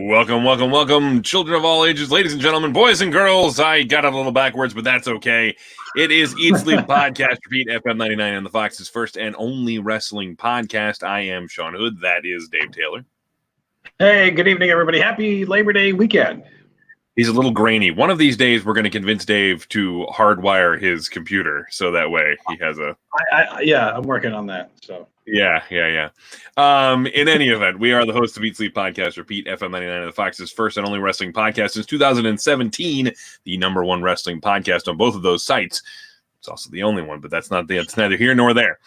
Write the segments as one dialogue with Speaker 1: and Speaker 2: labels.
Speaker 1: Welcome, children of all ages, ladies and gentlemen, boys and girls. I got it a little backwards, but that's okay. It is Eat Sleep Podcast, Repeat FM 99 and the Fox's first and only wrestling podcast. I am Sean Hood. That is Dave Taylor.
Speaker 2: Hey, good evening, everybody. Happy Labor Day weekend.
Speaker 1: He's a little grainy. One of these days, we're going to convince Dave to hardwire his computer so that way he has a.
Speaker 2: Yeah, I'm working on that. So.
Speaker 1: Yeah. In any event, we are the hosts of Eat Sleep Podcast, Repeat FM 99 and the Fox's first and only wrestling podcast since 2017, the number one wrestling podcast on both of those sites. It's also the only one, but that's neither here nor there.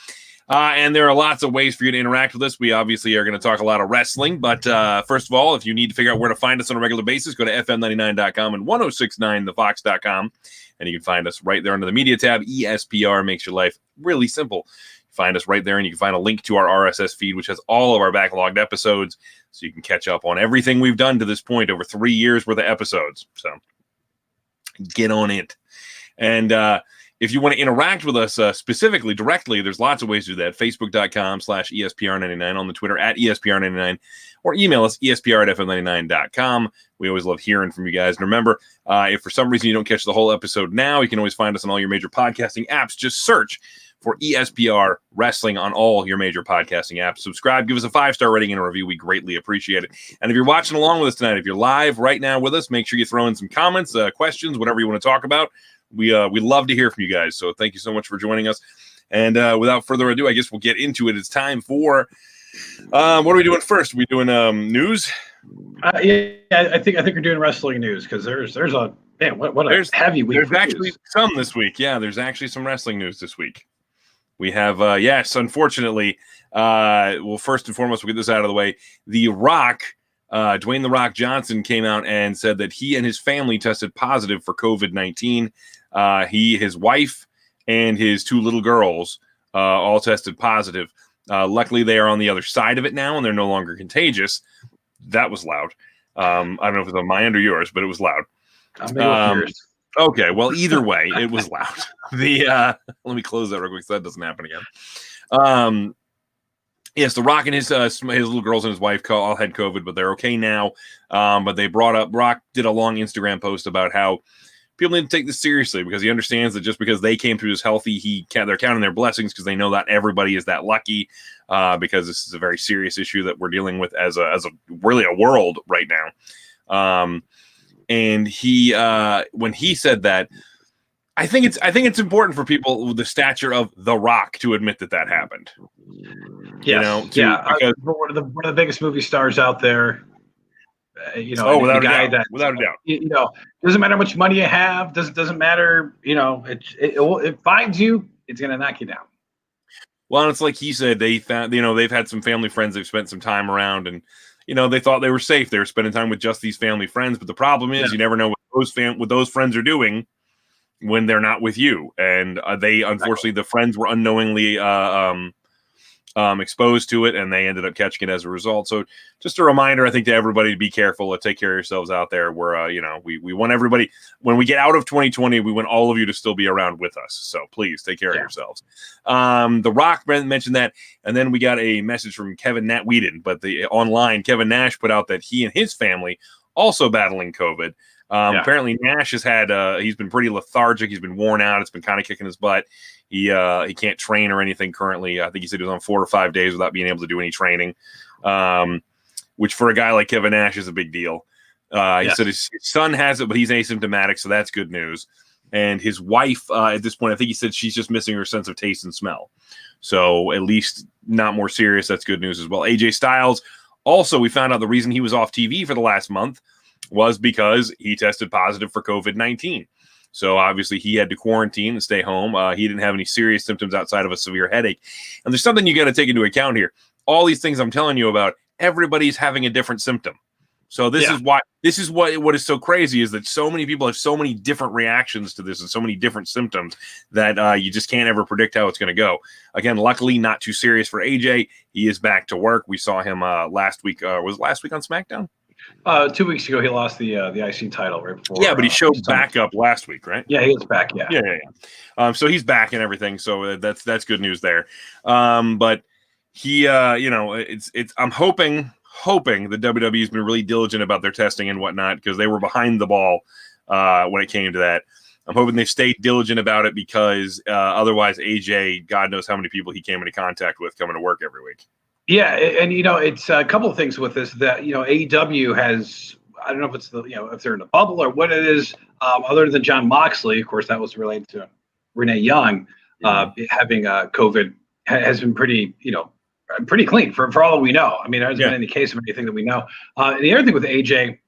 Speaker 1: And there are lots of ways for you to interact with us. We obviously are going to talk a lot of wrestling, but first of all, if you need to figure out where to find us on a regular basis, go to fm99.com and 1069thefox.com, and you can find us right there under the media tab. ESPR makes your life really simple. Find us right there, and you can find a link to our RSS feed, which has all of our backlogged episodes, so you can catch up on everything we've done to this point over 3 years worth of episodes. So get on it. And if you want to interact with us specifically, directly, there's lots of ways to do that. Facebook.com/ESPR99, on the Twitter @ESPR99, or email us, ESPR@FM99.com. We always love hearing from you guys. And remember, if for some reason you don't catch the whole episode now, you can always find us on all your major podcasting apps. Just search for ESPR Wrestling on all your major podcasting apps. Subscribe, give us a 5-star rating and a review. We greatly appreciate it. And if you're watching along with us tonight, if you're live right now with us, make sure you throw in some comments, questions, whatever you want to talk about. We love to hear from you guys. So thank you so much for joining us. And without further ado, I guess we'll get into it. It's time for what are we doing first? Are we doing news?
Speaker 2: Yeah, I think we're doing wrestling news because there's a man. What a heavy week.
Speaker 1: There's actually some this week. Yeah, there's actually some wrestling news this week. We have, yes, unfortunately, well, first and foremost, we'll get this out of the way. The Rock, Dwayne "The Rock" Johnson, came out and said that he and his family tested positive for COVID-19. His wife, and his 2 little girls all tested positive. Luckily, they are on the other side of it now, and they're no longer contagious. That was loud. I don't know if it was on my end or yours, but it was loud. Okay, well, either way, it was loud. Let me close that real quick so that doesn't happen again. Yes, The Rock and his little girls and his wife all had COVID, but they're okay now. But they brought up, Rock did a long Instagram post about how people need to take this seriously because he understands that just because they came through this healthy, they're counting their blessings because they know that everybody is that lucky because this is a very serious issue that we're dealing with as a really a world right now. And he, when he said that, I think it's important for people with the stature of The Rock to admit that happened.
Speaker 2: Yes. Because one of the biggest movie stars out there.
Speaker 1: Without a doubt.
Speaker 2: Doesn't matter how much money you have. Doesn't matter. It finds you. It's gonna knock you down.
Speaker 1: Well, it's like he said. They found. They've had some family friends they've spent some time around, and they thought they were safe. They were spending time with just these family friends. But the problem is, you never know what those friends are doing when they're not with you. And unfortunately, the friends were unknowingly exposed to it, and they ended up catching it as a result. So just a reminder, I think, to everybody to be careful, take care of yourselves out there. We're, we want everybody, when we get out of 2020, we want all of you to still be around with us. So please take care of yourselves. The Rock mentioned that, and then we got a message from Kevin Nash. We didn't, but online, Kevin Nash put out that he and his family also battling COVID. Apparently Nash has had, he's been pretty lethargic. He's been worn out. It's been kind of kicking his butt. He can't train or anything currently. I think he said he was on 4 or 5 days without being able to do any training, which for a guy like Kevin Nash is a big deal. He said his son has it, but he's asymptomatic, so that's good news. And his wife, at this point, I think he said she's just missing her sense of taste and smell. So at least not more serious. That's good news as well. AJ Styles, also, we found out the reason he was off TV for the last month was because he tested positive for COVID-19. So obviously he had to quarantine and stay home. He didn't have any serious symptoms outside of a severe headache. And there's something you got to take into account here. All these things I'm telling you about, everybody's having a different symptom. So this is what is so crazy is that so many people have so many different reactions to this and so many different symptoms that you just can't ever predict how it's going to go. Again, luckily not too serious for AJ. He is back to work. We saw him last week. Was it last week on SmackDown?
Speaker 2: 2 weeks ago, he lost the IC title right before.
Speaker 1: Yeah, but he showed back up last week, right?
Speaker 2: Yeah, he was back. Yeah.
Speaker 1: So he's back and everything. So that's good news there. But he, it's. I'm hoping hoping the WWE's been really diligent about their testing and whatnot, because they were behind the ball when it came to that. I'm hoping they've stayed diligent about it, because otherwise AJ, God knows how many people he came into contact with coming to work every week.
Speaker 2: Yeah, and it's a couple of things with this that AEW has. I don't know if it's if they're in a bubble or what it is. Other than John Moxley, of course, that was related to Renee Young having COVID has been pretty pretty clean for all that we know. I mean, there hasn't been any case of anything that we know. And the other thing with AJ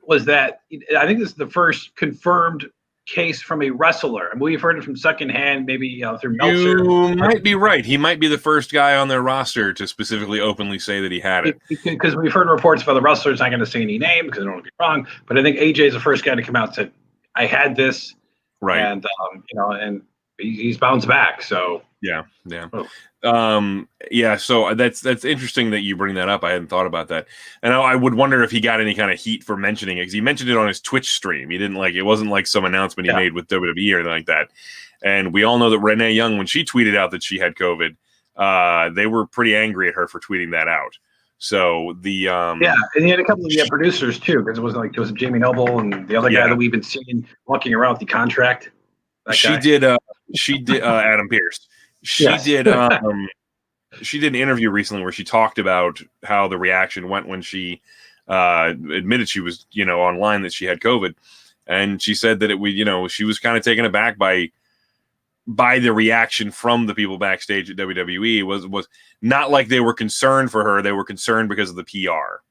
Speaker 2: was that I think this is the first confirmed case from a wrestler. I mean, we've heard it from secondhand, maybe through Meltzer.
Speaker 1: You might be right. He might be the first guy on their roster to specifically openly say that he had it.
Speaker 2: Because we've heard reports of other wrestlers. I'm not going to say any name because I don't want to be wrong. But I think AJ is the first guy to come out and say, "I had this,"
Speaker 1: right?
Speaker 2: And and he's bounced back. So
Speaker 1: yeah. So that's interesting that you bring that up. I hadn't thought about that, and I would wonder if he got any kind of heat for mentioning it, because he mentioned it on his Twitch stream. He didn't it wasn't like some announcement he made with WWE or anything like that. And we all know that Renee Young, when she tweeted out that she had COVID, they were pretty angry at her for tweeting that out. So and he had a couple of
Speaker 2: producers too, because it was Jamie Noble and the other guy that we've been seeing walking around with the contract.
Speaker 1: She did Adam Pearce. She did an interview recently where she talked about how the reaction went when she admitted she was online that she had COVID, and she said that she was kind of taken aback by the reaction from the people backstage at WWE. Was not like they were concerned for her; they were concerned because of the PR,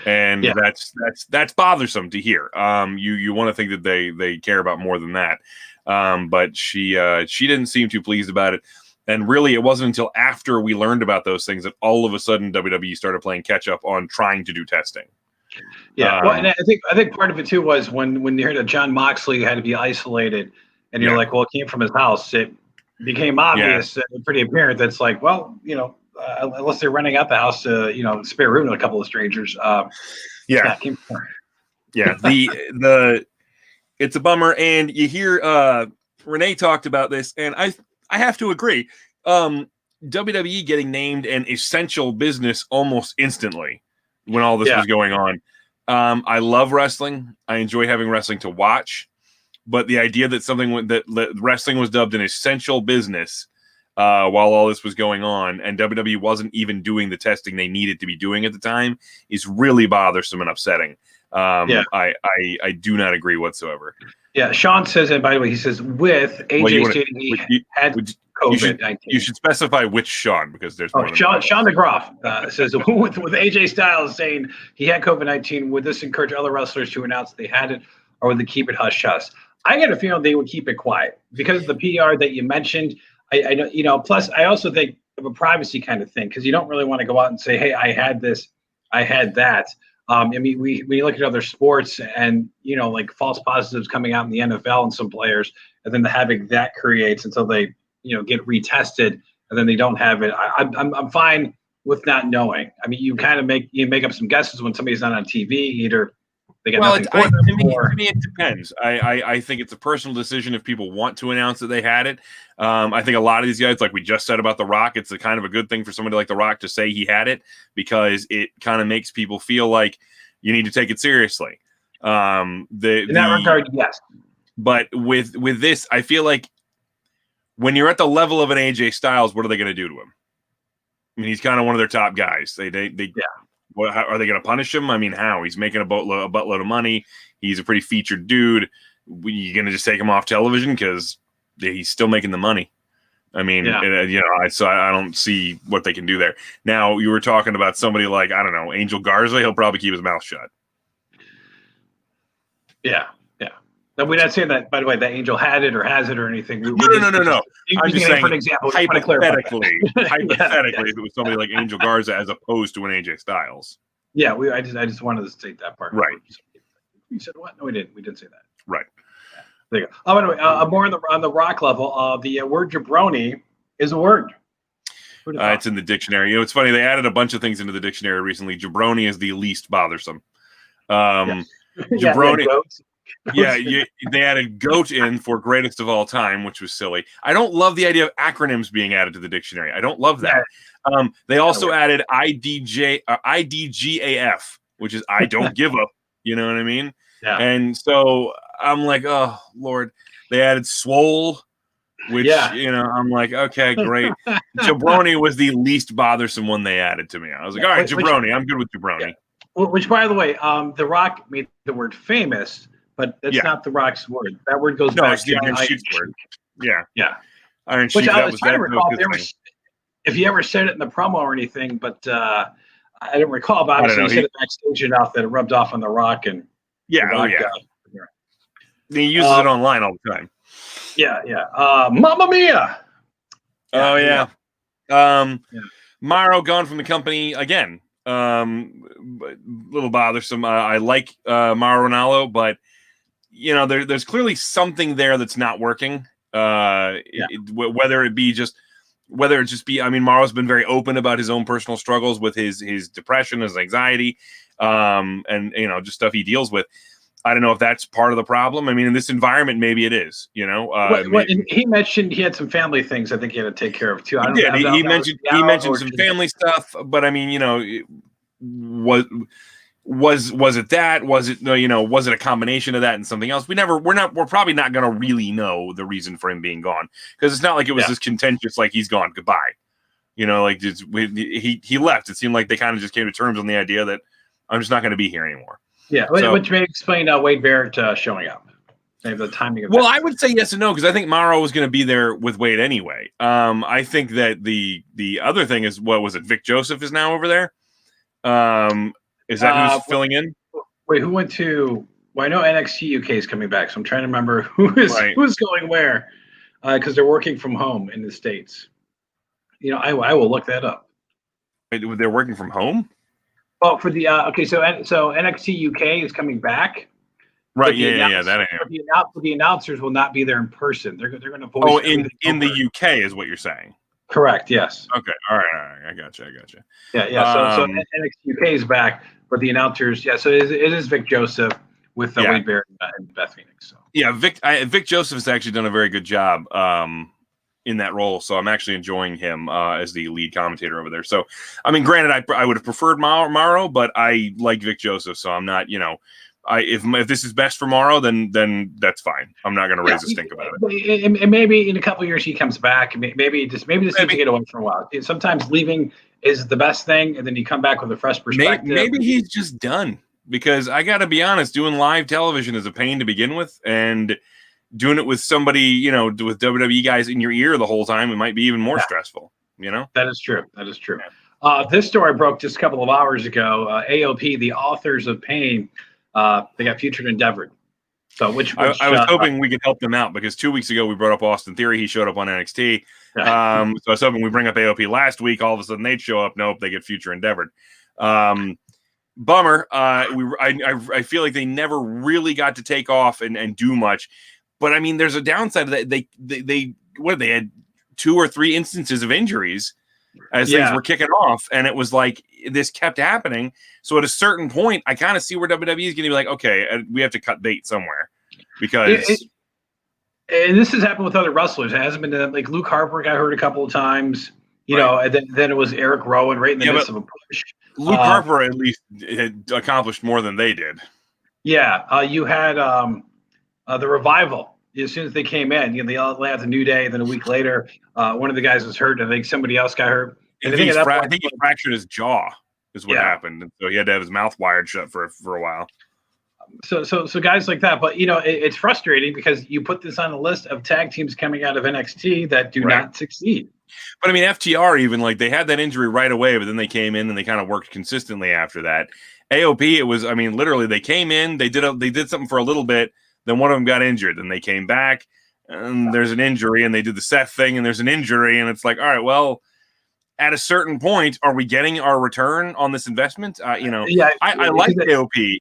Speaker 1: and that's bothersome to hear. You want to think that they care about more than that. But she didn't seem too pleased about it. And really, it wasn't until after we learned about those things that all of a sudden WWE started playing catch up on trying to do testing.
Speaker 2: Yeah, well, and I think part of it too was when you heard that John Moxley had to be isolated, and you're like, well, it came from his house. It became obvious, pretty apparent. That's like, well, unless they're renting out the house to spare room to a couple of strangers.
Speaker 1: It's a bummer, and you hear Renee talked about this, and I have to agree. WWE getting named an essential business almost instantly when all this was going on. I love wrestling. I enjoy having wrestling to watch, but the idea that that wrestling was dubbed an essential business while all this was going on, and WWE wasn't even doing the testing they needed to be doing at the time, is really bothersome and upsetting. I do not agree whatsoever.
Speaker 2: Yeah, Sean says, and by the way, he says with AJ stating he had COVID-19.
Speaker 1: You should specify which Sean, because there's more than
Speaker 2: Sean DeGroff says with AJ Styles saying he had COVID-19, would this encourage other wrestlers to announce they had it, or would they keep it hush hush? I get a feeling they would keep it quiet because of the PR that you mentioned. I know, plus I also think of a privacy kind of thing, because you don't really want to go out and say, hey, I had this, I had that. I mean, when you look at other sports and, like false positives coming out in the NFL and some players, and then the havoc that creates until they, get retested and then they don't have it. I'm fine with not knowing. I mean, you kind of make up some guesses when somebody's not on TV. Either they get nothing for them,
Speaker 1: to me, it depends. I think it's a personal decision if people want to announce that they had it. I think a lot of these guys, like we just said about The Rock, it's a kind of a good thing for somebody like The Rock to say he had it, because it kind of makes people feel like you need to take it seriously. In
Speaker 2: that regard, yes.
Speaker 1: But with this, I feel like when you're at the level of an AJ Styles, what are they going to do to him? I mean, he's kind of one of their top guys. They How, are they going to punish him? I mean, how? He's making a buttload of money. He's a pretty featured dude. You going to just take him off television because he's still making the money? I mean, so I don't see what they can do there. Now, you were talking about somebody like, I don't know, Angel Garza. He'll probably keep his mouth shut.
Speaker 2: Yeah. No, we're not saying that, by the way, that Angel had it or has it or anything.
Speaker 1: No. I'm just saying, for an example, hypothetically, if it was somebody like Angel Garza as opposed to an AJ Styles.
Speaker 2: Yeah, I just wanted to state that part.
Speaker 1: Right.
Speaker 2: We said what? No, we didn't. We didn't say that.
Speaker 1: Right.
Speaker 2: Yeah. There you go. Oh, anyway, more on the Rock level, the word jabroni is a word.
Speaker 1: It's in the dictionary. It's funny. They added a bunch of things into the dictionary recently. Jabroni is the least bothersome. Jabroni. Yeah, they added GOAT in for greatest of all time, which was silly. I don't love the idea of acronyms being added to the dictionary. I don't love that. They also added IDGAF, which is I don't give up. You know what I mean?
Speaker 2: Yeah.
Speaker 1: And so I'm like, oh, Lord. They added Swole, which, I'm like, okay, great. Jabroni was the least bothersome one they added to me. I was like, all right, Jabroni. I'm good with Jabroni.
Speaker 2: Yeah. Which, by the way, The Rock made the word famous, but that's not The Rock's word. That word goes back to the
Speaker 1: Iron Sheik's word. Yeah.
Speaker 2: Yeah.
Speaker 1: Iron Sheik, that was that.
Speaker 2: If he ever said it in the promo or anything, but I didn't recall. But obviously, he said it backstage enough that it rubbed off on The Rock. And
Speaker 1: he uses it online all the time.
Speaker 2: Yeah. Mamma Mia.
Speaker 1: Mauro gone from the company again. Little bothersome. I like Mauro Ranallo, but there's clearly something there that's not working. Whether it just be, I mean, Mauro's been very open about his own personal struggles with his depression, his anxiety, and just stuff he deals with. I don't know if that's part of the problem. I mean, in this environment, maybe it is. He
Speaker 2: mentioned he had some family things I think he had to take care of too.
Speaker 1: He mentioned some family stuff, but I mean, was it that? Was it was it a combination of that and something else? We're probably not going to really know the reason for him being gone, because it's not like it was this contentious, like he's gone, goodbye. He left. It seemed like they kind of just came to terms on the idea that I'm just not going to be here anymore.
Speaker 2: Yeah, which may explain Wade Barrett showing up. Maybe the timing of
Speaker 1: that. I would say yes and no, because I think Mauro was going to be there with Wade anyway. I think that the other thing is, what was it? Vic Joseph is now over there. Is that who's filling in?
Speaker 2: Wait, who went to? Well, I know NXT UK is coming back, so I'm trying to remember who's going where, because they're working from home in the States. I will look that up.
Speaker 1: Wait, they're working from home?
Speaker 2: Oh, for the so NXT UK is coming back.
Speaker 1: Right. Yeah. That
Speaker 2: the announcers will not be there in person. They're going to voice.
Speaker 1: Oh, in the UK is what you're saying.
Speaker 2: Correct. Yes.
Speaker 1: Okay. All right. I gotcha.
Speaker 2: Yeah. So NXT UK is back, but the announcers, So it is Vic Joseph with Wade Barrett and Beth Phoenix. So
Speaker 1: Vic Joseph has actually done a very good job in that role, so I'm actually enjoying him as the lead commentator over there. So, I mean, granted, I would have preferred Mauro, but I like Vic Joseph, so I'm not, if this is best for Mauro, then that's fine. I'm not going to raise a stink about
Speaker 2: it. And maybe in a couple of years he comes back. Maybe this needs to get away for a while. Sometimes leaving is the best thing, and then you come back with a fresh perspective.
Speaker 1: Maybe he's just done, because I got to be honest, doing live television is a pain to begin with, and doing it with somebody, with WWE guys in your ear the whole time, it might be even more stressful.
Speaker 2: That is true. This story broke just a couple of hours ago. AOP, the authors of Pain, they got featured in Endeavor. So which
Speaker 1: I was hoping we could help them out, because 2 weeks ago we brought up Austin Theory. He showed up on NXT. So I was hoping we bring up AOP last week. All of a sudden they'd show up. Nope, they get future Endeavored. Bummer. I feel like they never really got to take off and do much. But I mean, there's a downside to that. They had 2 or 3 instances of injuries as things were kicking off, and it was like this kept happening. So at a certain point, I kind of see where WWE is going to be like, okay, we have to cut bait somewhere, because
Speaker 2: and this has happened with other wrestlers. It hasn't been like Luke Harper got hurt a couple of times, and then it was Eric Rowan right in the midst of a push.
Speaker 1: Luke Harper at least had accomplished more than they did.
Speaker 2: Yeah, you had the Revival. As soon as they came in, they all had the New Day. Then a week later, one of the guys was hurt. I think somebody else got hurt.
Speaker 1: I think he fractured his jaw is what happened. And so he had to have his mouth wired shut for a while.
Speaker 2: So guys like that. But, it's frustrating, because you put this on a list of tag teams coming out of NXT that do not succeed.
Speaker 1: But, I mean, FTR even, like, they had that injury right away, but then they came in and they kind of worked consistently after that. AOP, it was, I mean, literally they came in, they did something for a little bit. Then one of them got injured. Then they came back, and there's an injury, and they did the Seth thing, and there's an injury, and it's like, all right, well, at a certain point, are we getting our return on this investment? I like AOP,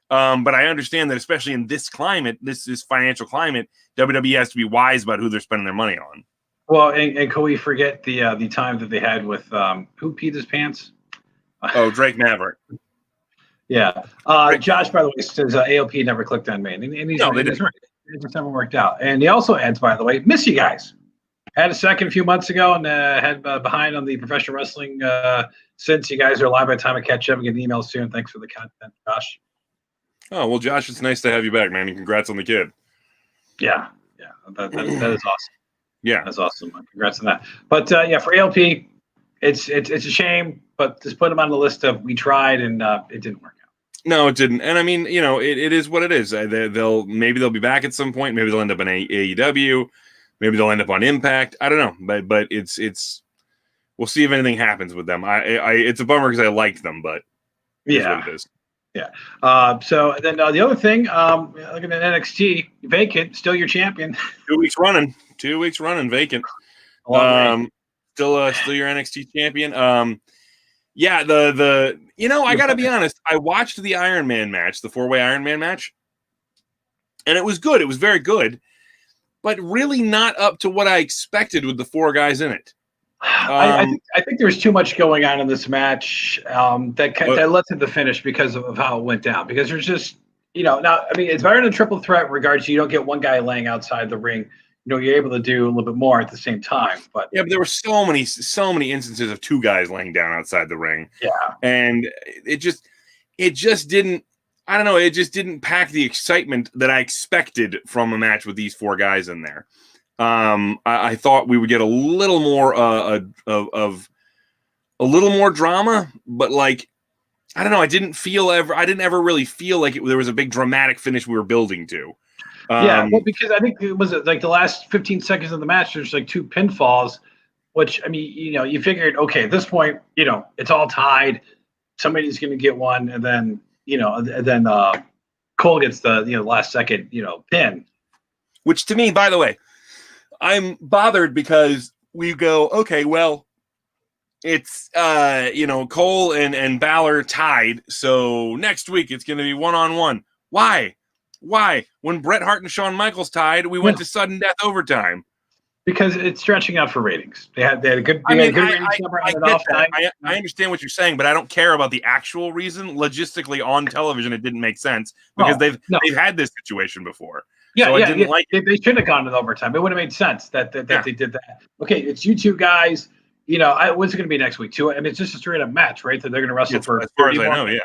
Speaker 1: but I understand that, especially in this climate, this financial climate, WWE has to be wise about who they're spending their money on.
Speaker 2: Well, and can we forget the time that they had with who peed his pants?
Speaker 1: Oh, Drake Maverick.
Speaker 2: Yeah. Josh, by the way, says AOP never clicked on me. And he's
Speaker 1: No,
Speaker 2: right.
Speaker 1: they didn't.
Speaker 2: Right. It just never worked out. And he also adds, by the way, miss you guys. Had a second a few months ago and had behind on the professional wrestling since. You guys are live by the time I catch up and get an email soon. Thanks for the content, Josh.
Speaker 1: Oh, well, Josh, it's nice to have you back, man. And congrats on the kid.
Speaker 2: Yeah. That is awesome.
Speaker 1: Yeah.
Speaker 2: That's awesome. Congrats on that. But, for ALP, it's a shame, but just put him on the list of we tried and it didn't work out.
Speaker 1: No, it didn't. And I mean, it is what it is. Maybe they'll be back at some point. Maybe they'll end up in AEW. Maybe they'll end up on Impact. I don't know, but it's we'll see if anything happens with them. It's a bummer because I liked them, but
Speaker 2: yeah,
Speaker 1: what it is.
Speaker 2: Yeah. So then the other thing, looking at NXT, vacant, still your champion.
Speaker 1: 2 weeks running. 2 weeks running, vacant. Still your NXT champion. Yeah, I gotta be honest. I watched the Iron Man match, the 4-way Iron Man match, and it was good. It was very good, but really not up to what I expected with the 4 guys in it.
Speaker 2: I think there's too much going on in this match that led to the finish because of how it went down. Because there's just, it's better than a triple threat in regards to you don't get one guy laying outside the ring. You're able to do a little bit more at the same time. But
Speaker 1: there were so many instances of 2 guys laying down outside the ring.
Speaker 2: Yeah. And
Speaker 1: it just didn't, I don't know, it just didn't pack the excitement that I expected from a match with these 4 guys in there. I thought we would get a little more of a little more drama, but I don't know, I didn't ever really feel like there was a big dramatic finish we were building to.
Speaker 2: Because I think it was like the last 15 seconds of the match, there's 2 pinfalls, which, I mean, you figured, okay, at this point, it's all tied. Somebody's going to get one. And then, Cole gets the, last second, pin.
Speaker 1: Which to me, by the way, I'm bothered because we go, okay, well, it's, Cole and Balor tied. So next week it's going to be 1-on-1. Why? When Bret Hart and Shawn Michaels tied, we went to sudden death overtime. Because it's stretching out for ratings. They had a good. I understand what you're saying, but I don't care about the actual reason. Logistically, on television, it didn't make sense because they've had this situation before.
Speaker 2: Yeah, so they shouldn't have gone to overtime. It would have made sense that they did that. Okay, it's you 2 guys. What's it going to be next week? 2. I mean, it's just a straight up match, right? That they're going to wrestle for.
Speaker 1: As far as I know, yeah.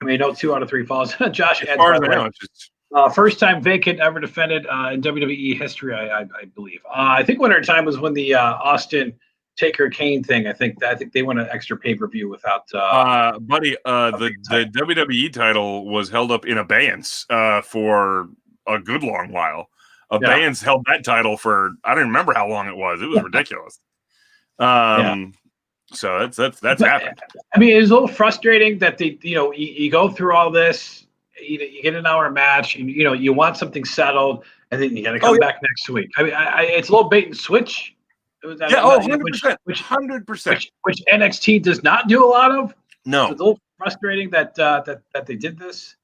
Speaker 2: I mean, 2 out of 3 falls. Josh,
Speaker 1: as far as I know, it's just
Speaker 2: first time vacant ever defended in WWE history, I believe. I think one time was when the Austin Taker Kane thing. I think they won an extra pay-per-view without.
Speaker 1: Buddy, the WWE title was held up in abeyance for a good long while. Abeyance held that title for I don't remember how long it was. It was ridiculous. So that's happened.
Speaker 2: I mean, it's a little frustrating that you go through all this, you get an hour match, and you want something settled, and then you got to come back next week. I mean, it's a little bait and switch.
Speaker 1: 100%. 100%.
Speaker 2: Which NXT does not do a lot of.
Speaker 1: No,
Speaker 2: so it's a little frustrating that they did this.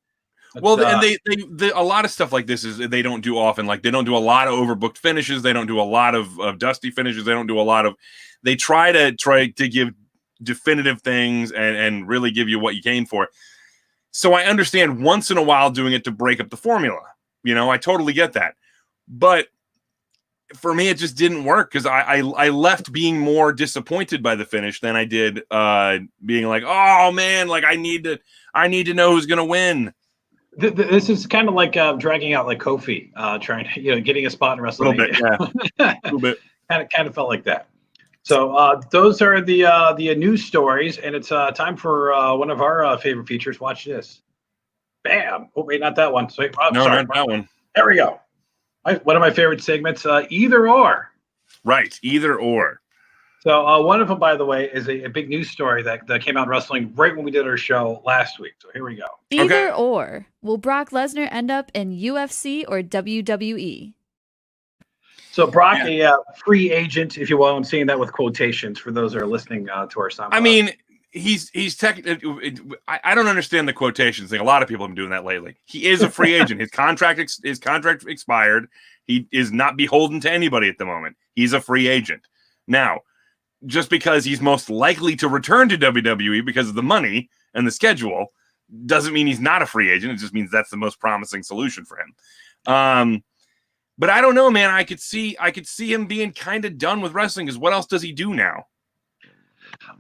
Speaker 2: But,
Speaker 1: well, and they a lot of stuff like this is they don't do often. Like they don't do a lot of overbooked finishes. They don't do a lot of dusty finishes. They don't do a lot of. They try to give definitive things and really give you what you came for. So I understand once in a while doing it to break up the formula. I totally get that. But for me, it just didn't work because I left being more disappointed by the finish than I did being like, oh man, like I need to know who's going to win.
Speaker 2: This is kind of like dragging out like Kofi, trying getting a spot in WrestleMania.
Speaker 1: A little bit.
Speaker 2: kind of felt like that. So those are the news stories, and it's time for one of our favorite features. Watch this. Bam! Oh wait, not that one. Sorry,
Speaker 1: not that one.
Speaker 2: There we go. One of my favorite segments, either or.
Speaker 1: Right, either or.
Speaker 2: So one of them, by the way, is a big news story that came out in wrestling right when we did our show last week. So here we go.
Speaker 3: Either or. Will Brock Lesnar end up in UFC or WWE?
Speaker 2: So Brock, a free agent, if you will. I'm seeing that with quotations for those that are listening to our SoundCloud.
Speaker 1: I mean, he's technically. I don't understand the quotations thing. A lot of people have been doing that lately. He is a free agent. His contract expired. He is not beholden to anybody at the moment. He's a free agent. Now, just because he's most likely to return to WWE because of the money and the schedule doesn't mean he's not a free agent. It just means that's the most promising solution for him. But I don't know, man. I could see him being kind of done with wrestling, because what else does he do now?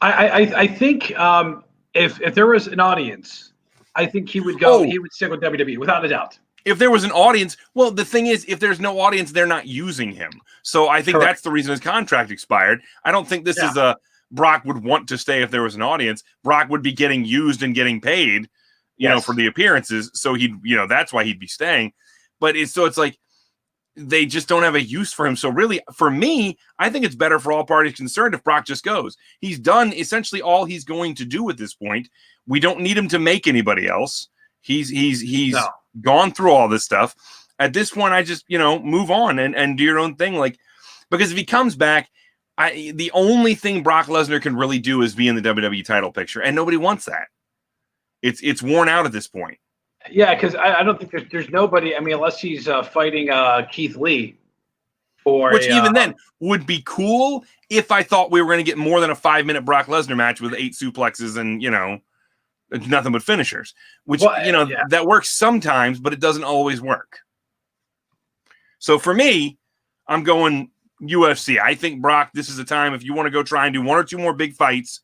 Speaker 2: I think if there was an audience, I think he would go. He would stick with WWE without a doubt.
Speaker 1: If there was an audience, well, the thing is, if there's no audience, they're not using him. So I think that's the reason his contract expired. I don't think this is Brock would want to stay if there was an audience. Brock would be getting used and getting paid, you know, for the appearances. So that's why he'd be staying. But it's like they just don't have a use for him. So really, for me, I think it's better for all parties concerned if Brock just goes. He's done essentially all he's going to do at this point. We don't need him to make anybody else. He's gone through all this stuff. At this point, I just, move on and do your own thing. Like, because if he comes back, the only thing Brock Lesnar can really do is be in the WWE title picture, and nobody wants that. It's worn out at this point.
Speaker 2: Yeah, because I don't think there's nobody. I mean, unless he's fighting Keith Lee, which
Speaker 1: even then would be cool if I thought we were going to get more than a 5-minute Brock Lesnar match with 8 suplexes and nothing but finishers. Which that works sometimes, but it doesn't always work. So for me, I'm going UFC. I think Brock, this is the time if you want to go try and do 1 or 2 more big fights.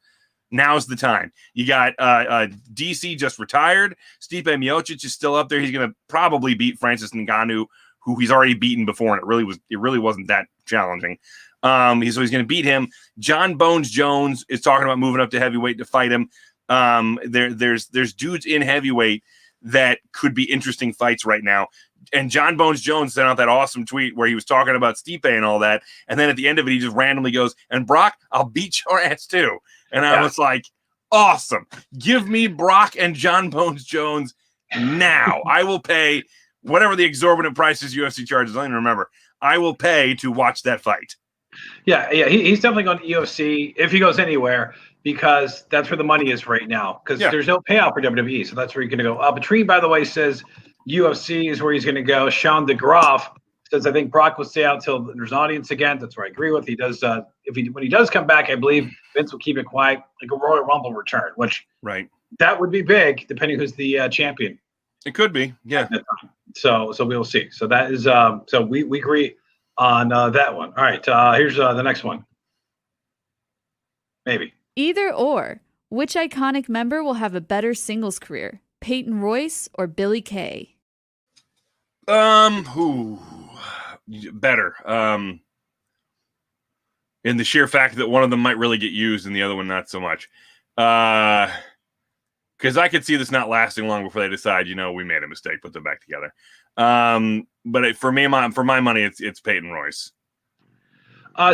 Speaker 1: Now's the time. You got DC just retired. Stipe Miocic is still up there. He's going to probably beat Francis Ngannou, who he's already beaten before, and it really wasn't that challenging. He's going to beat him. John Bones Jones is talking about moving up to heavyweight to fight him. There's dudes in heavyweight that could be interesting fights right now. And John Bones Jones sent out that awesome tweet where he was talking about Stipe and all that. And then at the end of it, he just randomly goes, and Brock, I'll beat your ass too. And I was like, awesome. Give me Brock and John Bones Jones now. I will pay whatever the exorbitant prices UFC charges. I don't even remember. I will pay to watch that fight.
Speaker 2: Yeah. He's definitely going to UFC if he goes anywhere, because that's where the money is right now. Because there's no payout for WWE. So that's where you're going to go. Patrine, by the way, says UFC is where he's going to go. Sean DeGroff says, I think Brock will stay out until there's an audience again. That's where I agree with. He does. When he does come back, I believe Vince will keep it quiet, like a Royal Rumble return, which that would be big, depending who's the champion.
Speaker 1: It could be, yeah.
Speaker 2: So we'll see. So that is so we agree on that one. All right, here's the next one. Maybe
Speaker 3: either or. Which iconic member will have a better singles career, Peyton Royce or Billy Kay?
Speaker 1: Who better? In the sheer fact that one of them might really get used and the other one not so much. Because I could see this not lasting long before they decide, we made a mistake, put them back together. But for my money, it's Peyton Royce.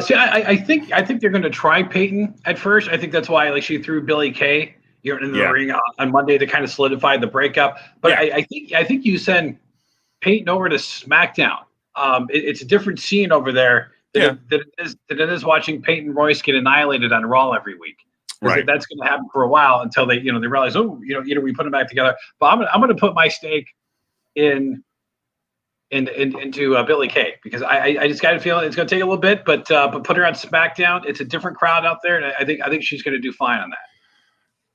Speaker 2: See, I think they're going to try Peyton at first. I think that's why she threw Billy Kay in the ring on Monday to kind of solidify the breakup. But I think you send Peyton over to SmackDown. It's a different scene over there than it is watching Peyton Royce get annihilated on Raw every week. Right. That's going to happen for a while until they realize, we put them back together. But I'm going to put my stake into Billy Kay, because I just got a feeling it's going to take a little bit, but put her on SmackDown. It's a different crowd out there, and I think she's going to do fine on that.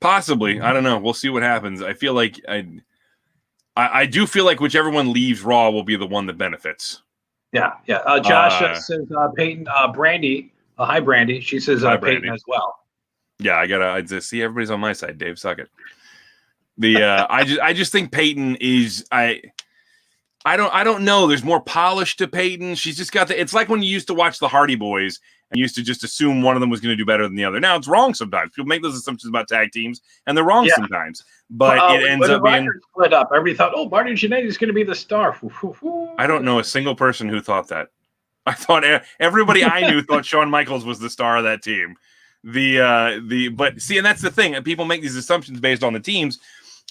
Speaker 1: Possibly, I don't know. We'll see what happens. I feel like I do feel like whichever one leaves Raw will be the one that benefits.
Speaker 2: Yeah. Josh says Peyton. Brandy, hi Brandy. She says Peyton as well.
Speaker 1: Yeah, I just see everybody's on my side. Dave, suck it. I just think Peyton is I don't know. There's more polish to Peyton. She's just got it's like when you used to watch the Hardy Boys and you used to just assume one of them was going to do better than the other. Now it's wrong sometimes. People make those assumptions about tag teams, and they're wrong sometimes. But it ends up being
Speaker 2: split up. Everybody thought, Marty Jannetty is going to be the star.
Speaker 1: I don't know a single person who thought that. I thought everybody I knew thought Shawn Michaels was the star of that team. But see, and that's the thing. People make these assumptions based on the teams,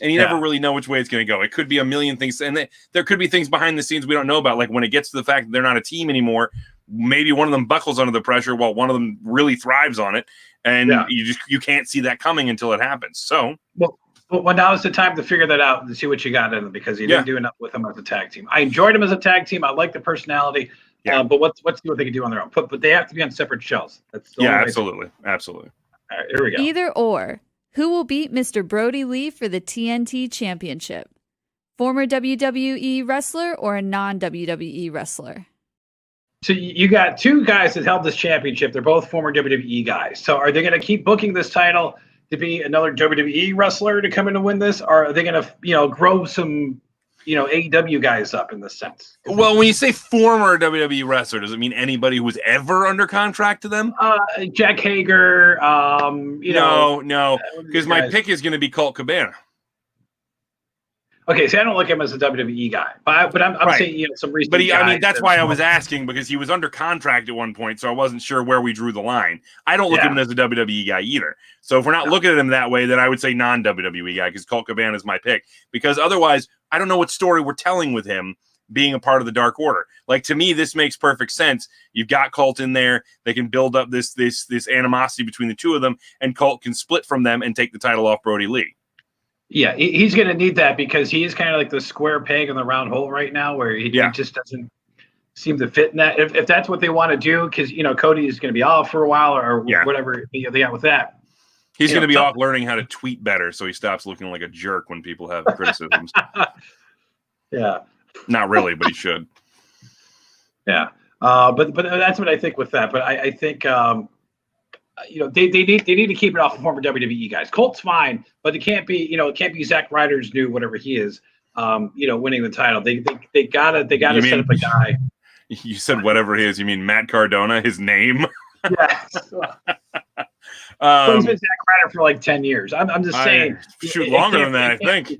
Speaker 1: and you never really know which way it's going to go. It could be a million things, and there could be things behind the scenes we don't know about. Like when it gets to the fact that they're not a team anymore, maybe one of them buckles under the pressure while one of them really thrives on it, and you can't see that coming until it happens. So,
Speaker 2: well, now is the time to figure that out and see what you got in them, because you didn't do enough with them as a tag team. I enjoyed them as a tag team. I like the personality. But let's see what they can do on their own. But they have to be on separate shells. That's the
Speaker 1: absolutely.
Speaker 2: All right, here we go.
Speaker 3: Either or. Who will beat Mr. Brody Lee for the TNT Championship? Former WWE wrestler or a non-WWE wrestler?
Speaker 2: So you got two guys that held this championship. They're both former WWE guys. So are they going to keep booking this title to be another WWE wrestler to come in and win this? Or are they going to, grow some, AEW guys up in this sense?
Speaker 1: Well, when you say former WWE wrestler, does it mean anybody who was ever under contract to them?
Speaker 2: Jack Hager.
Speaker 1: No, because my pick is going to be Colt Cabana.
Speaker 2: Okay, so I don't look at him as a WWE guy, but I'm
Speaker 1: Right.
Speaker 2: saying some recent.
Speaker 1: But that's why I was asking, because he was under contract at one point, so I wasn't sure where we drew the line. I don't look at him as a WWE guy either. So if we're not looking at him that way, then I would say non-WWE guy, because Colt Cabana is my pick. Because otherwise, I don't know what story we're telling with him being a part of the Dark Order. Like, to me, this makes perfect sense. You've got Colt in there; they can build up this animosity between the two of them, and Colt can split from them and take the title off Brody Lee.
Speaker 2: Yeah, he's going to need that, because he is kind of like the square peg in the round hole right now, where he just doesn't seem to fit in that. If that's what they want to do, because Cody is going to be off for a while, or whatever they got with that.
Speaker 1: He's going to be off learning how to tweet better, so he stops looking like a jerk when people have criticisms.
Speaker 2: Yeah,
Speaker 1: not really, but he should.
Speaker 2: Yeah, but that's what I think with that. But I think. They need to keep it off of former WWE guys. Colt's fine, but it can't be Zack Ryder's new whatever he is, winning the title. They gotta set up a guy.
Speaker 1: You said whatever he is. You mean Matt Cardona? His name?
Speaker 2: Yes. He's been Zack Ryder for like 10 years. I'm just saying.
Speaker 1: Longer than that, I think.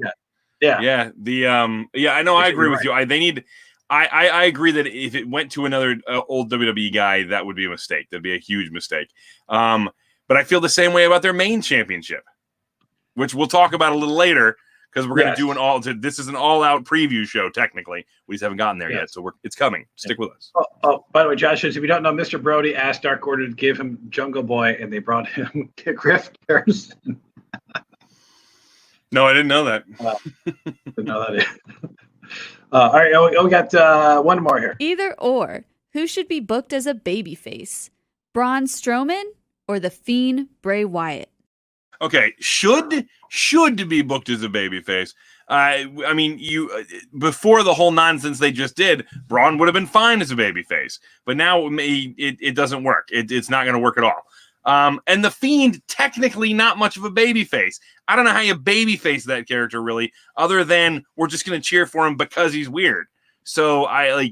Speaker 2: Yeah.
Speaker 1: I know. I agree with you. They need. I agree that if it went to another old WWE guy, that would be a mistake. That'd be a huge mistake. But I feel the same way about their main championship, which we'll talk about a little later, because we're going to do this is an all-out preview show, technically. We just haven't gotten there yet, so it's coming. Stick with us.
Speaker 2: Oh, by the way, Josh says, if you don't know, Mr. Brody asked Dark Order to give him Jungle Boy, and they brought him Griff Garrison.
Speaker 1: No, I didn't know that.
Speaker 2: Didn't know that. All right, we got one more here.
Speaker 3: Either or. Who should be booked as a babyface? Braun Strowman or The Fiend Bray Wyatt?
Speaker 1: Okay, should be booked as a babyface. I mean, before the whole nonsense they just did, Braun would have been fine as a babyface. But now it doesn't work. It's not going to work at all. And The Fiend, technically not much of a babyface. I don't know how you babyface that character, really, other than we're just going to cheer for him because he's weird. So I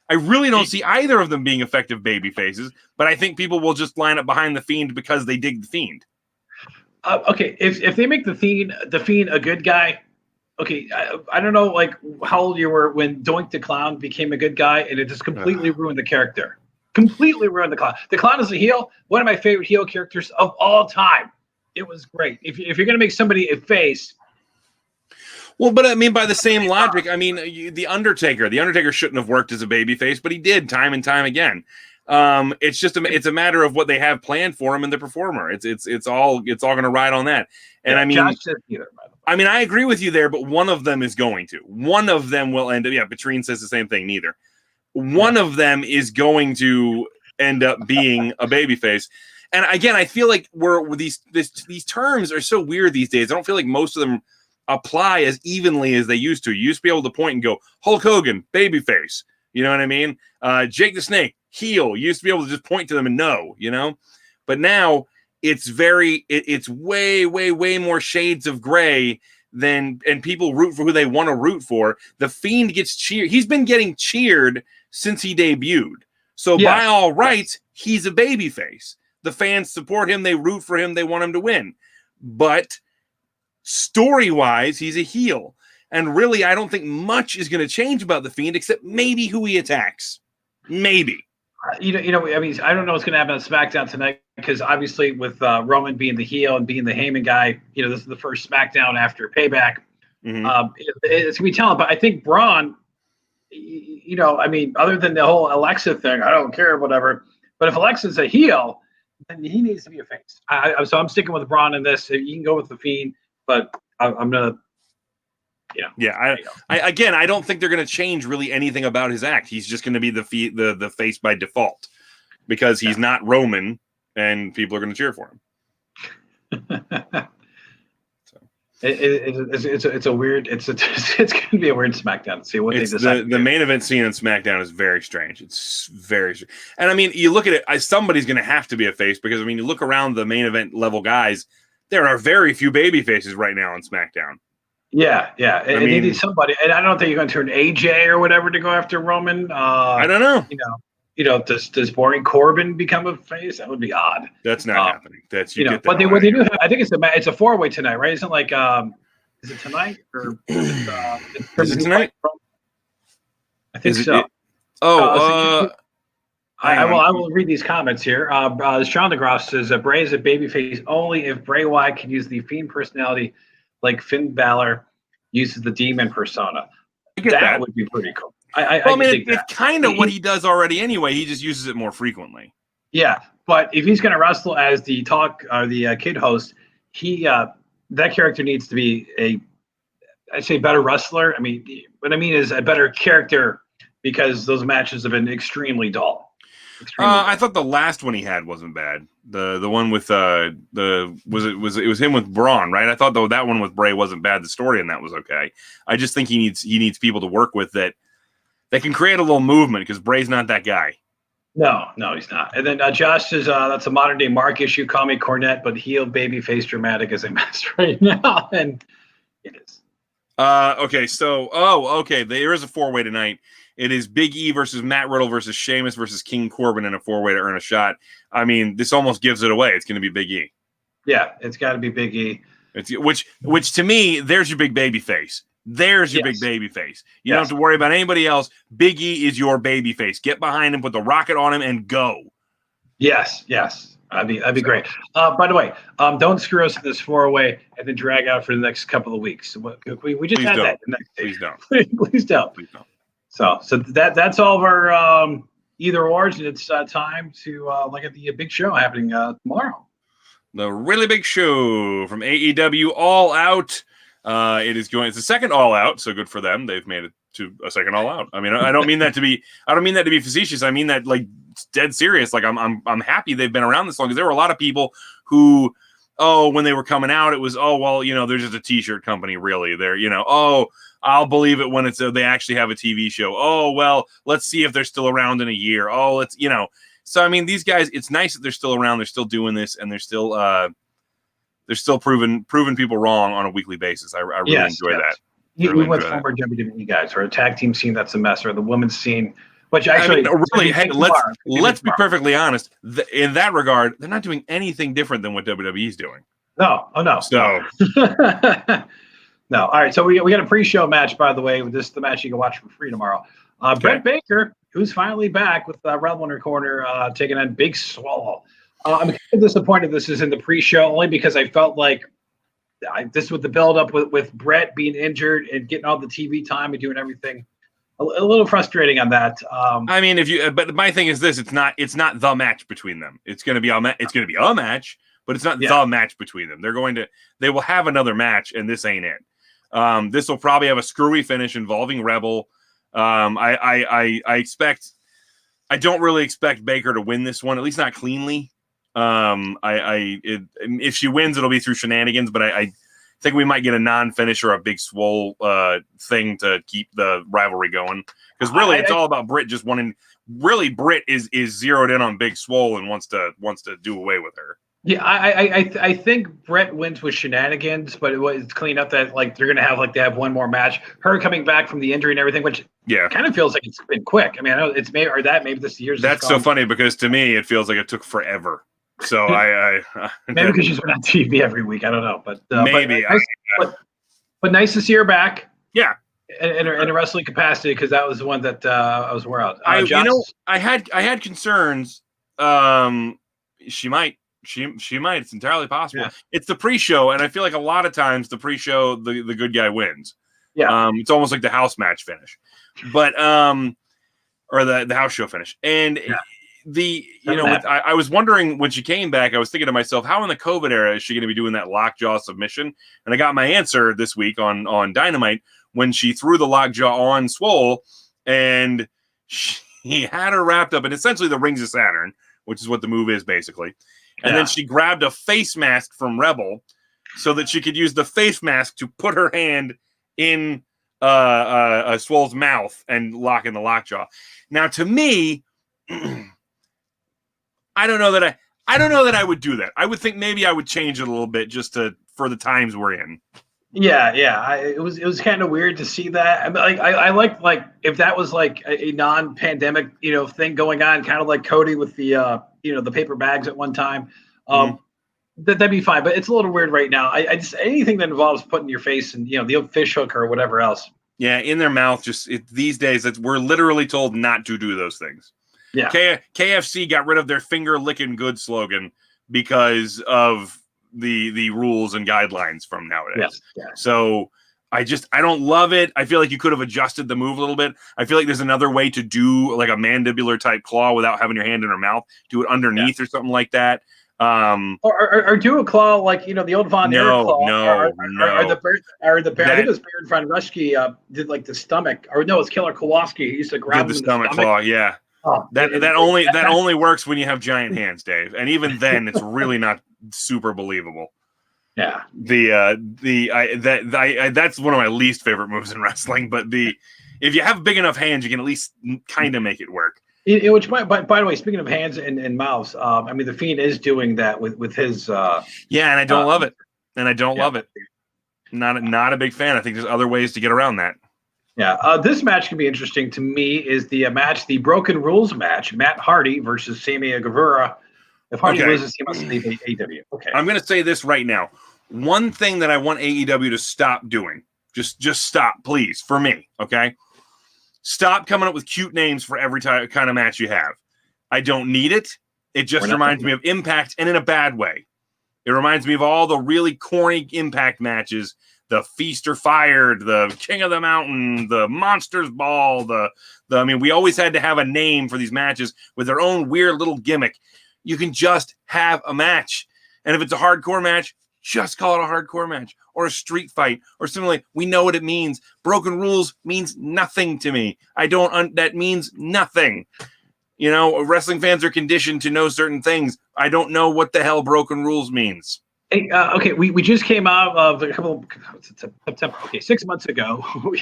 Speaker 1: really don't see either of them being effective babyfaces, but I think people will just line up behind The Fiend because they dig The Fiend.
Speaker 2: Okay, if they make the Fiend a good guy, okay, I don't know like how old you were when Doink the Clown became a good guy, and it just completely ruined the character. Completely ruined the Clown. The Clown is a heel, one of my favorite heel characters of all time. It was great. If you're going to make somebody a face.
Speaker 1: Well, but I mean, by the same logic, I mean, The Undertaker shouldn't have worked as a babyface, but he did time and time again. It's just it's a matter of what they have planned for him and the performer. It's all going to ride on that. And I mean,
Speaker 2: Josh said neither, by the way.
Speaker 1: I mean, I agree with you there, but one of them is going to. One of them will end up. Yeah, Patrine says the same thing. Neither. One of them is going to end up being a babyface. And again, I feel like these terms are so weird these days. I don't feel like most of them apply as evenly as they used to. You used to be able to point and go, Hulk Hogan, babyface. You know what I mean? Jake the Snake, heel. You used to be able to just point to them and know, But now it's way, way, way more shades of gray and people root for who they want to root for. The Fiend gets cheered. He's been getting cheered since he debuted. So by all rights, he's a babyface. The fans support him. They root for him. They want him to win. But story-wise, he's a heel. And really, I don't think much is going to change about The Fiend, except maybe who he attacks. Maybe.
Speaker 2: I mean, I don't know what's going to happen on SmackDown tonight, because obviously with Roman being the heel and being the Heyman guy, this is the first SmackDown after Payback. Mm-hmm. It's going to be telling. But I think Braun, I mean, other than the whole Alexa thing, I don't care, whatever. But if Alexa's a heel, then he needs to be a face. So I'm sticking with Braun in this. You can go with The Fiend, but I'm going to.
Speaker 1: Yeah. I don't think they're going to change really anything about his act. He's just going to be the face by default, because he's not Roman, and people are going to cheer for him.
Speaker 2: It's a weird. It's going to be a weird SmackDown to see what they decide.
Speaker 1: The main event scene on SmackDown is very strange. It's very strange. And I mean, you look at it, somebody's going to have to be a face because I mean, you look around the main event level guys, there are very few baby faces right now on SmackDown.
Speaker 2: Yeah. And they need somebody, and I don't think you're going to turn AJ or whatever to go after Roman.
Speaker 1: I don't know.
Speaker 2: Does Boring Corbin become a face? That would be odd.
Speaker 1: That's not happening. That's
Speaker 2: what they do have. I think it's a 4-way tonight, right? Isn't it like is it tonight or
Speaker 1: is it tonight?
Speaker 2: I think so. I will read these comments here. Sean DeGrasse says Bray is a babyface only if Bray Wyatt can use the Fiend personality like Finn Balor uses the Demon persona. That would be pretty cool.
Speaker 1: It's kind of what he does already anyway. He just uses it more frequently.
Speaker 2: Yeah, but if he's going to wrestle as the kid host, that character needs to be I'd say better wrestler. I mean, what I mean is a better character because those matches have been extremely dull.
Speaker 1: I thought the last one he had wasn't bad. The one with it was him with Braun, right? I thought though that one with Bray wasn't bad. The story in that was okay. I just think he needs people to work with that can create a little movement because Bray's not that guy.
Speaker 2: No, he's not. And then Josh says that's a modern day Mark issue. Call me Cornette, but heel babyface dramatic as a master right now, and it is.
Speaker 1: Okay, so there is a 4-way tonight. It is Big E versus Matt Riddle versus Sheamus versus King Corbin in a 4-way to earn a shot. I mean, this almost gives it away. It's going to be Big E.
Speaker 2: Yeah, it's got to be Big E.
Speaker 1: Which to me, there's your big baby face. There's your big baby face. You don't have to worry about anybody else. Big E is your baby face. Get behind him, put the rocket on him, and go.
Speaker 2: Yes. That'd be great. By the way, don't screw us in this 4-way and then drag out for the next couple of weeks. We just had that.
Speaker 1: Please don't.
Speaker 2: Please don't. So that's all of our either ors, and it's time to look at the big show happening tomorrow.
Speaker 1: The really big show from AEW, All Out. It's the second All Out, so good for them. They've made it to a second All Out. I mean, I don't mean that to be facetious. I mean that like dead serious. Like I'm happy they've been around this long because there were a lot of people who, when they were coming out, it was they're just a t-shirt company, really. They're I'll believe it when they actually have a TV show. Oh, well, let's see if they're still around in a year. Oh, let's, So, I mean, these guys, it's nice that they're still around. They're still doing this, and they're still proving people wrong on a weekly basis. I really enjoy that.
Speaker 2: We went former WWE guys, or a tag team scene that's a mess, or the women's scene, which actually
Speaker 1: let's be perfectly honest. In that regard, they're not doing anything different than what WWE is doing.
Speaker 2: No. So. No. All right. So we got a pre-show match, by the way. This is the match you can watch for free tomorrow. Brett Baker, who's finally back with Red One Corner, taking on Big Swole. I'm kind of disappointed this is in the pre-show only because I felt like this with the build-up with Brett being injured and getting all the TV time and doing everything. A little frustrating on that.
Speaker 1: I mean, but my thing is this: it's not the match between them. It's going to be a match, but it's not the match between them. They will have another match, and this ain't it. This will probably have a screwy finish involving Rebel. I don't really expect Baker to win this one, at least not cleanly. If she wins, it'll be through shenanigans, but I think we might get a non-finish or a Big Swole thing to keep the rivalry going. Because really, it's all about Britt just wanting. Really, Britt is zeroed in on Big Swole and wants to do away with her.
Speaker 2: Yeah, I think Brett wins with shenanigans, but it's clean up that like they're gonna have they have one more match. Her coming back from the injury and everything, which kind of feels like it's been quick. I mean, I know it's maybe this year's.
Speaker 1: That's so funny because to me it feels like it took forever. So
Speaker 2: maybe because she's been on TV every week. I don't know, but
Speaker 1: maybe.
Speaker 2: But nice to see her back.
Speaker 1: Yeah,
Speaker 2: in a wrestling capacity because that was the one that I was aware of.
Speaker 1: I had concerns. She might. It's entirely possible. Yeah. It's the pre-show, and I feel like a lot of times the pre-show, the good guy wins.
Speaker 2: Yeah.
Speaker 1: It's almost like the house match finish, but or the house show finish. And I was wondering when she came back, I was thinking to myself, how in the COVID era is she going to be doing that lockjaw submission? And I got my answer this week on Dynamite when she threw the lockjaw on Swole, and he had her wrapped up in essentially the Rings of Saturn, which is what the move is basically. And then she grabbed a face mask from Rebel, so that she could use the face mask to put her hand in Swole's mouth and lock in the lockjaw. Now, to me, I don't know that I would do that. I would think maybe I would change it a little bit just for the times we're in.
Speaker 2: Yeah. It was kind of weird to see that. I mean, I like if that was like a non-pandemic, thing going on, kind of like Cody with the the paper bags at one time. That'd be fine, but it's a little weird right now. I just anything that involves putting your face in the old fish hook or whatever else.
Speaker 1: Yeah, in their mouth. These days, we're literally told not to do those things.
Speaker 2: Yeah.
Speaker 1: KFC got rid of their finger licking good slogan because of the rules and guidelines from nowadays.
Speaker 2: Yes. Yeah.
Speaker 1: So I don't love it. I feel like you could have adjusted the move a little bit. I feel like there's another way to do like a mandibular type claw without having your hand in her mouth. Do it underneath or something like that.
Speaker 2: Or do a claw like the old Von Erich claw.
Speaker 1: No.
Speaker 2: I think it was Baron von Raschke did like the stomach, or no, it's Killer Kowalski. He used to grab
Speaker 1: the stomach claw. Yeah. That only works when you have giant hands, Dave, and even then, it's really not super believable.
Speaker 2: Yeah.
Speaker 1: That's one of my least favorite moves in wrestling. But if you have big enough hands, you can at least kind of make it work.
Speaker 2: Which, by the way, speaking of hands and mouths, I mean, the Fiend is doing that with his.
Speaker 1: And I don't love it. Love it. Not a big fan. I think there's other ways to get around that.
Speaker 2: Yeah, this match can be interesting to me. Is the Broken Rules match? Matt Hardy versus Sammy Guevara. If Hardy loses, he must leave AEW. Okay,
Speaker 1: I'm going to say this right now. One thing that I want AEW to stop doing, just stop, please, for me. Okay. Stop coming up with cute names for every kind of match you have. I don't need it. It just reminds me of Impact, and in a bad way. It reminds me of all the really corny Impact matches, the Feast or Fired, the King of the Mountain, the Monsters Ball, I mean, we always had to have a name for these matches with their own weird little gimmick. You can just have a match. And if it's a hardcore match, just call it a hardcore match or a street fight or something like. We know what it means. Broken Rules means nothing to me. That means nothing. Wrestling fans are conditioned to know certain things. I don't know what the hell Broken Rules means.
Speaker 2: Hey, okay, we just came out of September. Okay, 6 months ago, we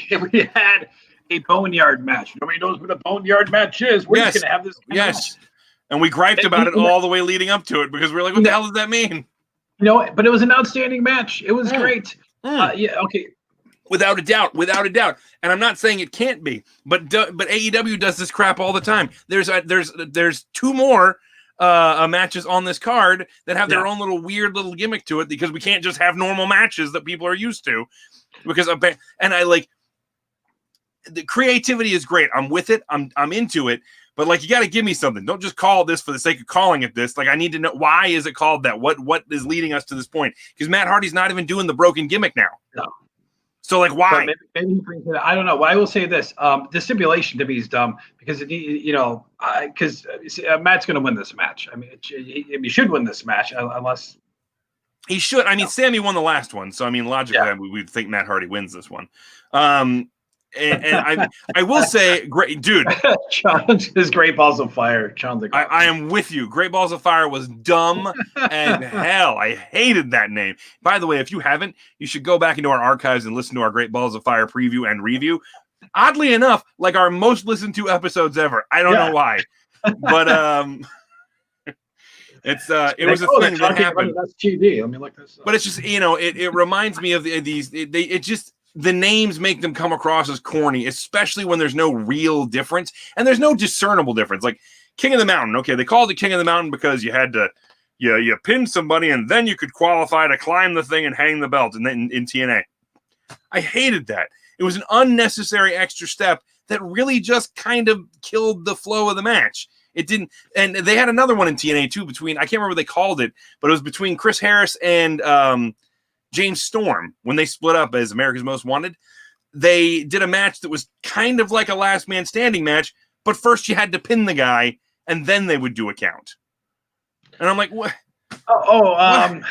Speaker 2: had a boneyard match. Nobody knows what a boneyard match is. We're just going to have this.
Speaker 1: Yes. And we griped about it all the way leading up to it because we're like, what the hell does that mean?
Speaker 2: But it was an outstanding match. It was great. Okay.
Speaker 1: Without a doubt. And I'm not saying it can't be, but AEW does this crap all the time. There's two more matches on this card that have their own little weird little gimmick to it because we can't just have normal matches that people are used to. The creativity is great. I'm with it. I'm into it. But you got to give me something. Don't just call this for the sake of calling it this. I need to know, why is it called that? What is leading us to this point? Because Matt Hardy's not even doing the broken gimmick now.
Speaker 2: No.
Speaker 1: So why?
Speaker 2: Maybe he brings it. I don't know. Well, I will say this: the stipulation to me is dumb because Matt's going to win this match. I mean, he should win this match unless
Speaker 1: he should. I mean, Sammy won the last one, so I mean, logically, we'd think Matt Hardy wins this one. And I will say, great dude.
Speaker 2: His Great Balls of Fire.
Speaker 1: I am with you. Great Balls of Fire was dumb and hell. I hated that name. By the way, if you haven't, you should go back into our archives and listen to our Great Balls of Fire preview and review. Oddly enough, our most listened to episodes ever. I don't know why, but it was a thing that happened.
Speaker 2: That's TV. Let me look this up.
Speaker 1: But it's just it reminds me of the names make them come across as corny, especially when there's no real difference and there's no discernible difference. Like King of the Mountain. Okay, they called it King of the Mountain because you had to, you pinned somebody and then you could qualify to climb the thing and hang the belt. And then in TNA, I hated that. It was an unnecessary extra step that really just kind of killed the flow of the match. It didn't, and they had another one in TNA too I can't remember what they called it, but it was between Chris Harris and James Storm. When they split up as America's Most Wanted, they did a match that was kind of like a last man standing match, but first you had to pin the guy and then they would do a count. And I'm like, what?
Speaker 2: God,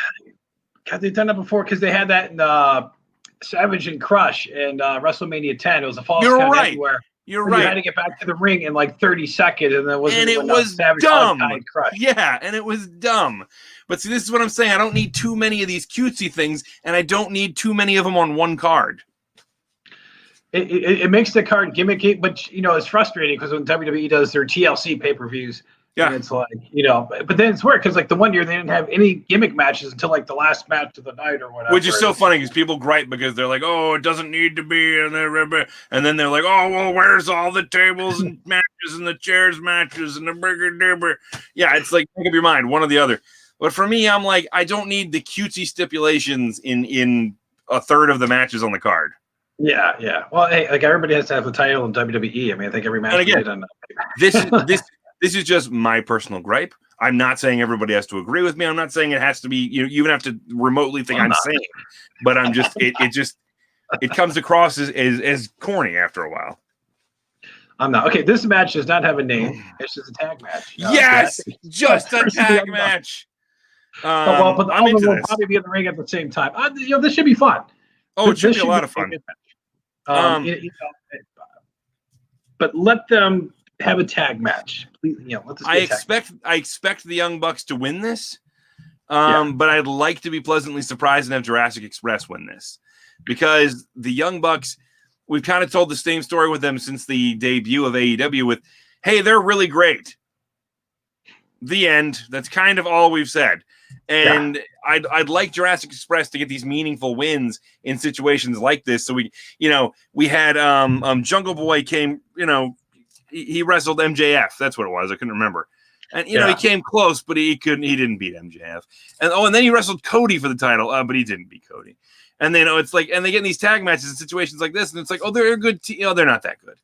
Speaker 2: they've done that before because they had that in Savage and Crush and WrestleMania 10. It was a false count everywhere.
Speaker 1: You're
Speaker 2: You
Speaker 1: right.
Speaker 2: had to get back to the ring in like 30 seconds, and
Speaker 1: it was
Speaker 2: Savage
Speaker 1: dumb.
Speaker 2: Crush.
Speaker 1: Yeah, and it was dumb. But see, this is what I'm saying. I don't need too many of these cutesy things, and I don't need too many of them on one card.
Speaker 2: It makes the card gimmicky, but it's frustrating because when WWE does their TLC pay-per-views, and it's like, but then it's weird because like the one year they didn't have any gimmick matches until like the last match of the night or whatever.
Speaker 1: Which is so funny because people gripe because they're like, oh, it doesn't need to be, and then they're like, oh, well, where's all the tables and matches and the chairs matches and the burger? Yeah, it's like, make up your mind, one or the other. But for me, I'm like, I don't need the cutesy stipulations in a third of the matches on the card.
Speaker 2: Yeah. Well, hey, like everybody has to have the title in WWE. I mean, I think every match.
Speaker 1: And again, this is just my personal gripe. I'm not saying everybody has to agree with me. I'm not saying it has to be. You even have to remotely think I'm saying, but I'm just. It comes across as corny after a while.
Speaker 2: I'm not. Okay, this match does not have a name. It's just a tag match.
Speaker 1: Yes, just a tag match.
Speaker 2: But all of them will probably be in the ring at the same time. This should be fun.
Speaker 1: Oh, it should be a lot of fun.
Speaker 2: But let them have a tag match.
Speaker 1: I expect the Young Bucks to win this, but I'd like to be pleasantly surprised and have Jurassic Express win this, because the Young Bucks, we've kind of told the same story with them since the debut of AEW with, hey, they're really great. The end. That's kind of all we've said. And I'd like Jurassic Express to get these meaningful wins in situations like this. So we had Jungle Boy came, he wrestled MJF. That's what it was. I couldn't remember. And he came close, but he didn't beat MJF. And then he wrestled Cody for the title, but he didn't beat Cody. And then it's like, and they get in these tag matches in situations like this, and it's like, oh, they're a good team. They're not that good.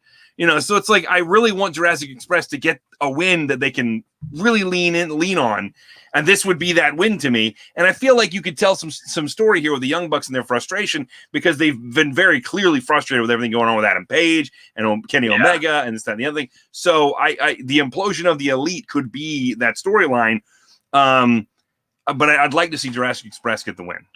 Speaker 1: So it's like, I really want Jurassic Express to get a win that they can really lean on. And this would be that win to me. And I feel like you could tell some story here with the Young Bucks and their frustration, because they've been very clearly frustrated with everything going on with Adam Page and Kenny Omega and this, that, and the other thing. So the implosion of the Elite could be that storyline. But I'd like to see Jurassic Express get the win.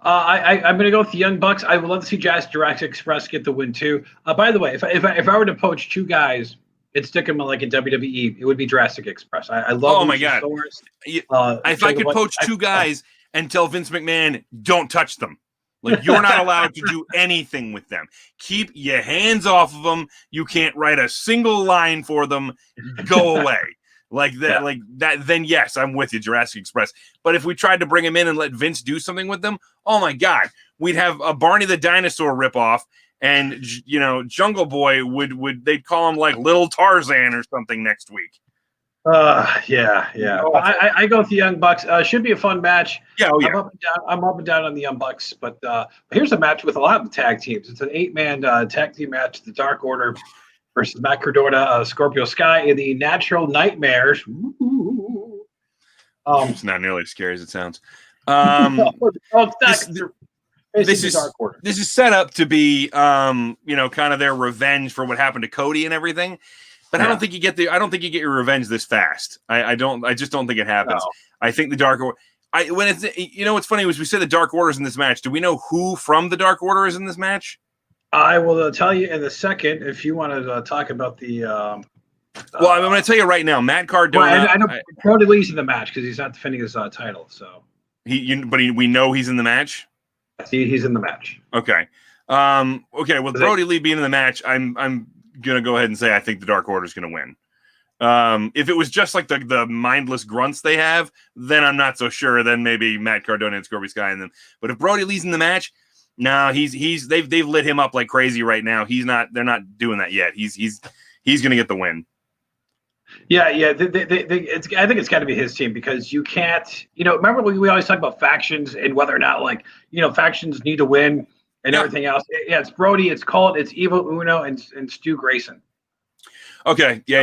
Speaker 2: I'm going to go with the Young Bucks. I would love to see Jurassic Express get the win too. By the way, if I were to poach two guys and stick them like in WWE, it would be Jurassic Express. I love.
Speaker 1: Oh my god! If I could poach two guys and tell Vince McMahon, don't touch them, like you're not allowed to do anything with them. Keep your hands off of them. You can't write a single line for them. Go away. Like that, then yes, I'm with you, Jurassic Express. But if we tried to bring him in and let Vince do something with them, oh my god, we'd have a Barney the Dinosaur ripoff, and Jungle Boy they'd call him like Little Tarzan or something next week.
Speaker 2: Yeah. I go with the Young Bucks. Should be a fun match.
Speaker 1: Yeah,
Speaker 2: I'm up and down on the Young Bucks, but here's a match with a lot of the tag teams. It's an 8-man tag team match. The Dark Order versus Matt Cardona, Scorpio Sky, and the Natural Nightmares.
Speaker 1: It's not nearly as scary as it sounds. This is set up to be, kind of their revenge for what happened to Cody and everything. But I don't think you get your revenge this fast. I just don't think it happens. No. I think the Dark Order. What's funny was we said the Dark Order is in this match. Do we know who from the Dark Order is in this match?
Speaker 2: I will tell you in a second if you want to talk about the.
Speaker 1: Well, I'm going to tell you right now, Matt Cardona.
Speaker 2: Well, I know Brody Lee's in the match because he's not defending his title. So
Speaker 1: we know he's in the match.
Speaker 2: He's in the match.
Speaker 1: Okay. Okay. With Brody Lee being in the match, I'm gonna go ahead and say I think the Dark Order is gonna win. If it was just like the mindless grunts they have, then I'm not so sure. Then maybe Matt Cardona and Scorpio Sky in them. But if Brody Lee's in the match. No, they've lit him up like crazy right now. They're not doing that yet. He's gonna get the win.
Speaker 2: Yeah. I think it's got to be his team because you can't. Remember we always talk about factions and whether or not factions need to win and everything else. Yeah, it's Brody, it's Colt, it's Evil Uno, and Stu Grayson.
Speaker 1: Okay. Yeah.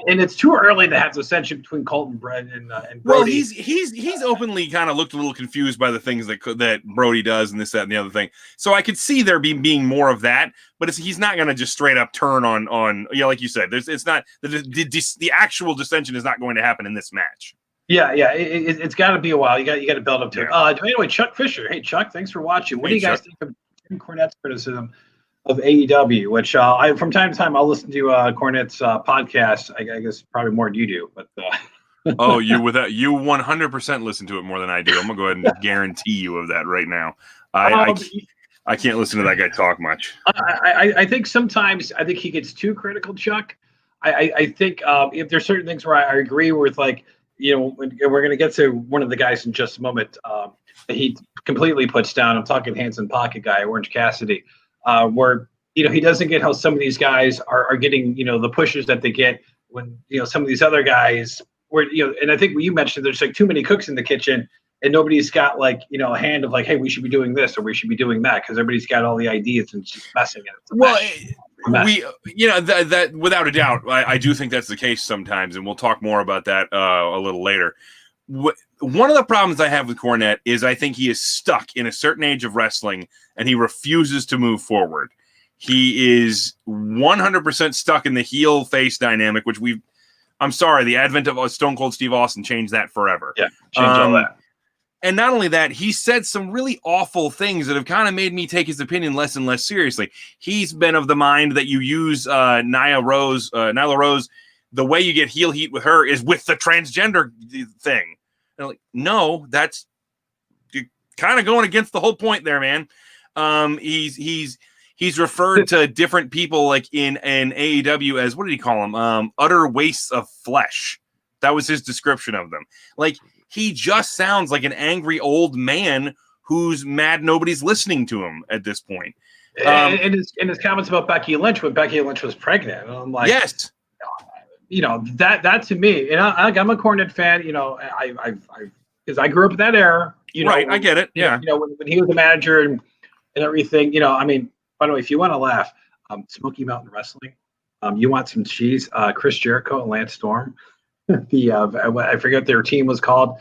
Speaker 2: And it's too early to have the ascension between Colt and Brett and Brody.
Speaker 1: Well, he's openly kind of looked a little confused by the things that Brody does and this, that, and the other thing. So I could see there being more of that, but he's not going to just straight up turn on. Like you said, it's not the actual dissension is not going to happen in this match.
Speaker 2: Yeah. It's got to be a while. You got to build up to it. Anyway, Chuck Fisher. Hey, Chuck, thanks for watching. What do you guys think of Tim Cornette's criticism of AEW, which I from time to time I'll listen to Cornette's podcast. I guess probably more than you do, but
Speaker 1: Oh, you 100% listen to it more than I do. I'm gonna go ahead and guarantee you of that right now. I can't listen to that guy talk much.
Speaker 2: I think sometimes I think he gets too critical, Chuck. I think if there's certain things where I agree with, like, we're going to get to one of the guys in just a moment that he completely puts down. I'm talking hands in pocket guy, Orange Cassidy, where he doesn't get how some of these guys are getting the pushes that they get when some of these other guys where and I think what you mentioned, there's like too many cooks in the kitchen. And nobody's got like a hand of like, hey, we should be doing this or we should be doing that, because everybody's got all the ideas and just messing it.
Speaker 1: Well, that without a doubt, I do think that's the case sometimes, and we'll talk more about that a little later. One of the problems I have with Cornette is I think he is stuck in a certain age of wrestling and he refuses to move forward. He is 100% stuck in the heel face dynamic, which I'm sorry, the advent of Stone Cold Steve Austin changed that forever.
Speaker 2: Yeah, changed all that.
Speaker 1: And not only that, he said some really awful things that have kind of made me take his opinion less and less seriously. He's been of the mind that you use Nyla Rose. The way you get heel heat with her is with the transgender thing. And like, no, that's kind of going against the whole point there, man. He's referred to different people like in AEW as, what did he call them? Utter wastes of flesh. That was his description of them. Like, he just sounds like an angry old man who's mad nobody's listening to him at this point.
Speaker 2: And his comments about Becky Lynch when Becky Lynch was pregnant, I'm like,
Speaker 1: yes,
Speaker 2: that to me, and I'm a Cornette fan. Because I grew up in that era.
Speaker 1: Right, I get it. Yeah,
Speaker 2: when he was the manager and everything. I mean, by the way, if you want to laugh, Smoky Mountain Wrestling. You want some cheese? Chris Jericho and Lance Storm. I forget what their team was called,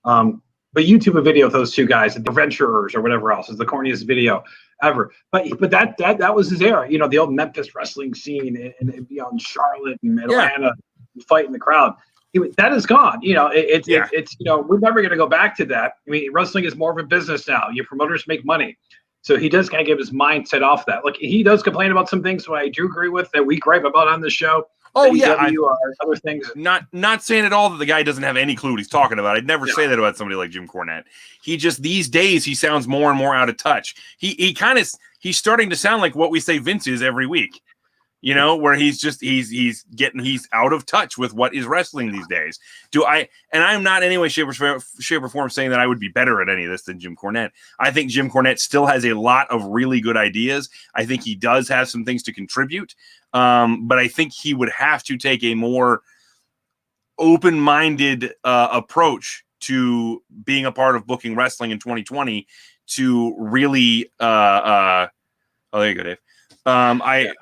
Speaker 2: but YouTube a video of those two guys, the Adventurers or whatever else, is the corniest video ever. But that was his era, the old Memphis wrestling scene and in Charlotte and Atlanta, fighting the crowd. That is gone. It's we're never going to go back to that. I mean, wrestling is more of a business now. Your promoters make money. So he does kind of get his mindset off that. Like, he does complain about some things, so I do agree with that we gripe about on the show.
Speaker 1: Oh, yeah.
Speaker 2: Other things.
Speaker 1: Not saying at all that the guy doesn't have any clue what he's talking about. I'd never say that about somebody like Jim Cornette. He just, these days, he sounds more and more out of touch. He's starting to sound like what we say Vince is every week. Where he's out of touch with what is wrestling these days. And I'm not in any way, shape or form saying that I would be better at any of this than Jim Cornette. I think Jim Cornette still has a lot of really good ideas. I think he does have some things to contribute. But I think he would have to take a more open-minded approach to being a part of booking wrestling in 2020 to really there you go, Dave. I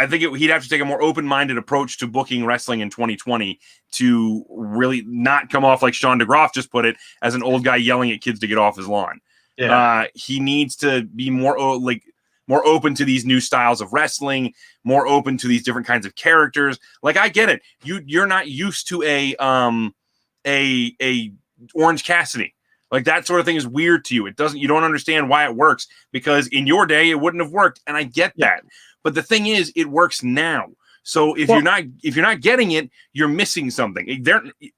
Speaker 1: think he'd have to take a more open-minded approach to booking wrestling in 2020 to really not come off like Sean DeGroff just put it, as an old guy yelling at kids to get off his lawn. Yeah. He needs to be more open to these new styles of wrestling, more open to these different kinds of characters. Like, I get it. You're not used to a Orange Cassidy. Like, that sort of thing is weird to you. You don't understand why it works, because in your day it wouldn't have worked. And I get that. But the thing is, it works now. So if you're not getting it, you're missing something.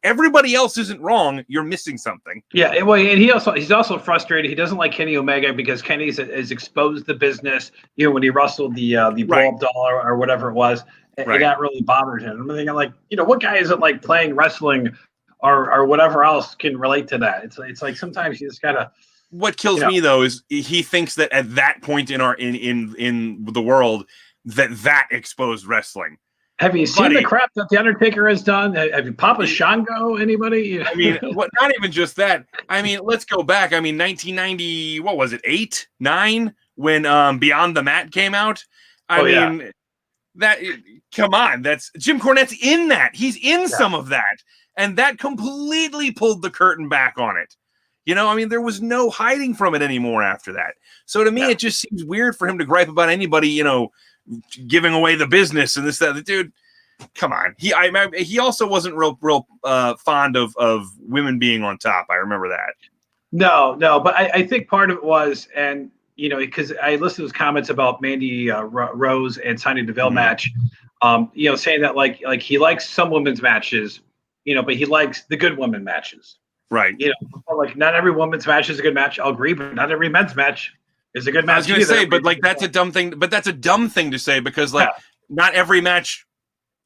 Speaker 1: Everybody else isn't wrong. You're missing something.
Speaker 2: Yeah. Well, and he's also frustrated. He doesn't like Kenny Omega because Kenny has exposed the business. When he wrestled the blow-up doll or whatever it was, and that really bothered him. I'm thinking, like, what guy isn't like playing wrestling or whatever else can relate to that? It's like sometimes you just gotta.
Speaker 1: What kills me though is he thinks that at that point in the world that exposed wrestling.
Speaker 2: Have you seen the crap that the Undertaker has done? Have you Papa Shango? Anybody?
Speaker 1: I mean, not even just that. I mean, let's go back. I mean, 1990. What was it? 8, 9 when Beyond the Mat came out. I mean, that. Come on, that's Jim Cornette's in that. He's in some of that. And that completely pulled the curtain back on it. I mean, there was no hiding from it anymore after that. So to me, it just seems weird for him to gripe about anybody, giving away the business and this, that. Dude, come on. He also wasn't real fond of women being on top. I remember that.
Speaker 2: No, but I think part of it was, and because I listened to his comments about Mandy Rose and Sonya Deville match, saying that like he likes some women's matches, but he likes the good women matches.
Speaker 1: Right.
Speaker 2: Like not every women's match is a good match. I'll agree, but not every men's match is a good match.
Speaker 1: I was going to say, but like that's a dumb thing. But that's a dumb thing to say because like not every match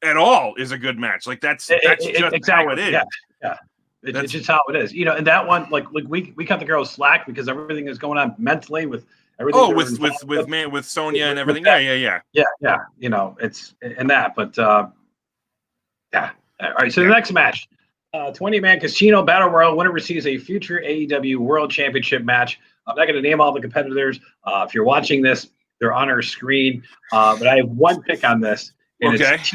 Speaker 1: at all is a good match. Like that's just
Speaker 2: exactly
Speaker 1: how it is.
Speaker 2: Yeah. It's just how it is. And that one, like we cut the girls slack because everything is going on mentally with everything.
Speaker 1: Oh, with Sonya and everything. Yeah.
Speaker 2: It's in that, but All right. So the next match, 20-man casino battle royal. Winner receives a future AEW World Championship match. I'm not going to name all the competitors. If you're watching this, they're on our screen. But I have one pick on this, and it's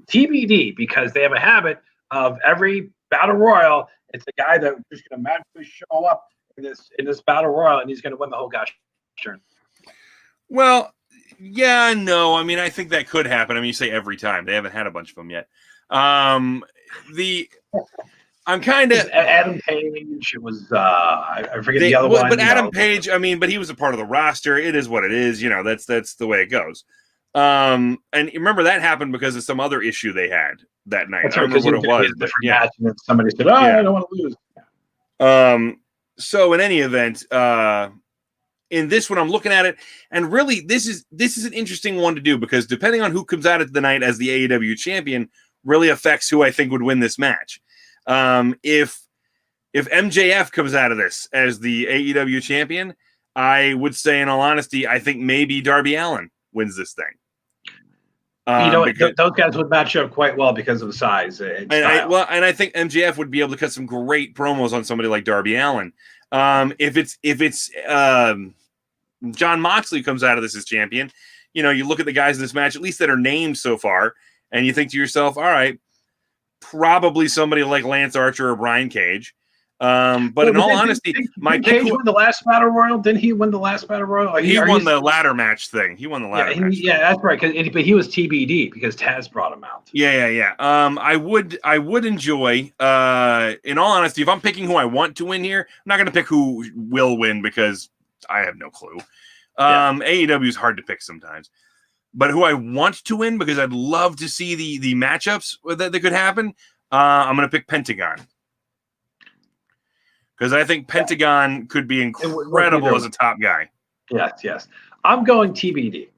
Speaker 2: TBD because they have a habit of every battle royal. It's a guy that's just going to magically show up in this battle royal, and he's going to win the whole gosh turn.
Speaker 1: Well, yeah, no. I mean, I think that could happen. I mean, you say every time. They haven't had a bunch of them yet. I'm kind of
Speaker 2: Adam Page. It was I forget the other one.
Speaker 1: But Adam Page, I mean, but he was a part of the roster. It is what it is. That's the way it goes. And remember that happened because of some other issue they had that night.
Speaker 2: That's
Speaker 1: I don't remember what it was.
Speaker 2: Different match, and then somebody said, I don't want to
Speaker 1: lose. So in any event, in this one, I'm looking at it, and really, this is an interesting one to do because depending on who comes out at the night as the AEW champion, really affects who I think would win this match. If MJF comes out of this as the AEW champion, I would say, in all honesty, I think maybe Darby Allin wins this thing.
Speaker 2: Those guys would match up quite well because of the size and
Speaker 1: I think MJF would be able to cut some great promos on somebody like Darby Allin. If it's John Moxley comes out of this as champion, you look at the guys in this match, at least that are named so far, and you think to yourself, all right, probably somebody like Lance Archer or Brian Cage. But in all honesty,
Speaker 2: Cage won the last battle royal. Didn't he win the last battle royal?
Speaker 1: He won the ladder match thing. He won the ladder match.
Speaker 2: Yeah, that's right. But he was TBD because Taz brought him out.
Speaker 1: Yeah. I would enjoy. In all honesty, if I'm picking who I want to win here, I'm not going to pick who will win because I have no clue. AEW is hard to pick sometimes. But who I want to win because I'd love to see the matchups that could happen. I'm going to pick Pentagon. Because I think Pentagon could be incredible as a top guy.
Speaker 2: Yes. I'm going TBD.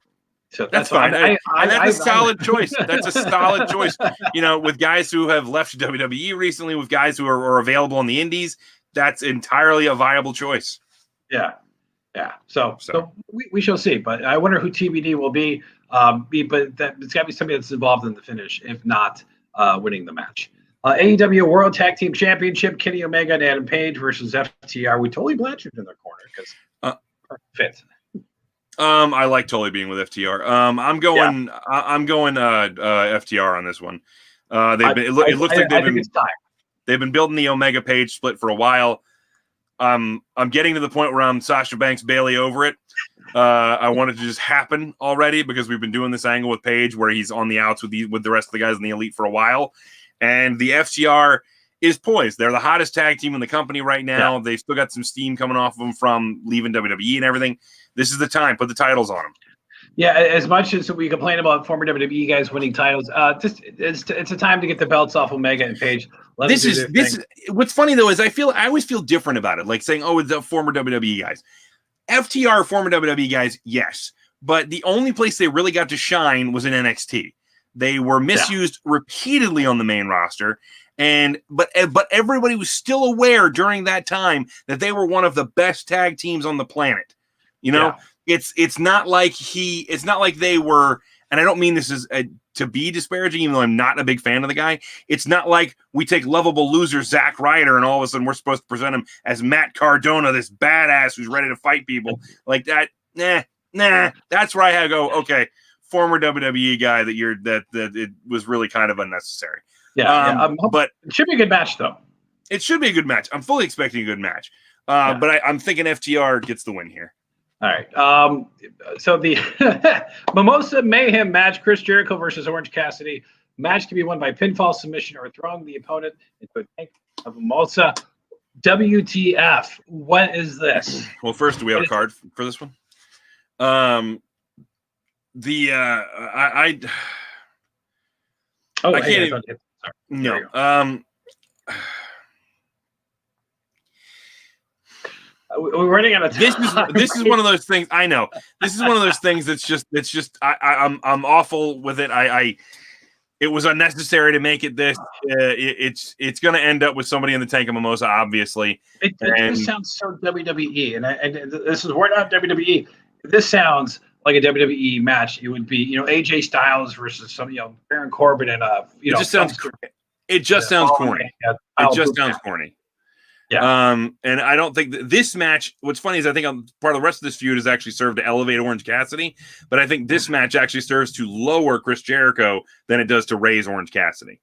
Speaker 2: So
Speaker 1: that's fine. That's a solid choice. That's a solid choice. With guys who have left WWE recently, with guys who are available on the indies, that's entirely a viable choice.
Speaker 2: Yeah. So we shall see. But I wonder who TBD will be. But it's got to be somebody that's involved in the finish, if not winning the match. AEW World Tag Team Championship, Kenny Omega and Adam Page versus FTR. We Tully Blanchard in their corner because fit.
Speaker 1: I like Tully being with FTR. I'm going FTR on this one. It looks like they've been building the Omega Page split for a while. I'm getting to the point where I'm Sasha Banks Bailey over it. I want it to just happen already because we've been doing this angle with Page where he's on the outs with the rest of the guys in the Elite for a while. And the FTR is poised. They're the hottest tag team in the company right now. Yeah. They've still got some steam coming off of them from leaving WWE and everything. This is the time. Put the titles on them.
Speaker 2: Yeah, as much as we complain about former WWE guys winning titles, it's a time to get the belts off Omega and Page.
Speaker 1: This is what's funny though is I always feel different about it. Like saying, oh, it's the former WWE guys. FTR former WWE guys, yes. But the only place they really got to shine was in NXT. They were misused repeatedly on the main roster, but everybody was still aware during that time that they were one of the best tag teams on the planet. It's not like they were, and I don't mean this is to be disparaging, even though I'm not a big fan of the guy. It's not like we take lovable loser Zack Ryder and all of a sudden we're supposed to present him as Matt Cardona, this badass who's ready to fight people like that. Nah. That's where I had to go. Okay. Former WWE guy that it was really kind of unnecessary.
Speaker 2: But it should be a good match though.
Speaker 1: It should be a good match. I'm fully expecting a good match. But I'm thinking FTR gets the win here.
Speaker 2: All right. So the Mimosa Mayhem match, Chris Jericho versus Orange Cassidy. Match can be won by pinfall, submission, or throwing the opponent into a tank of Mimosa. WTF? What is this?
Speaker 1: Well, first, do we have a card for this one? I
Speaker 2: Oh,
Speaker 1: I
Speaker 2: hey,
Speaker 1: can't
Speaker 2: I
Speaker 1: even,
Speaker 2: thought you- sorry.
Speaker 1: no.
Speaker 2: There you go. We're running out of time.
Speaker 1: This is one of those things. I know this is one of those things that's just I'm awful with it. It was unnecessary to make it this. It's going to end up with somebody in the tank of mimosa, obviously.
Speaker 2: It
Speaker 1: And
Speaker 2: just sounds so WWE, and this is we're not WWE. This sounds like a WWE match. It would be AJ Styles versus some Baron Corbin and
Speaker 1: it just sounds corny. It just sounds corny.
Speaker 2: Yeah.
Speaker 1: And I don't think this match. What's funny is I think part of the rest of this feud has actually served to elevate Orange Cassidy, but I think this match actually serves to lower Chris Jericho than it does to raise Orange Cassidy.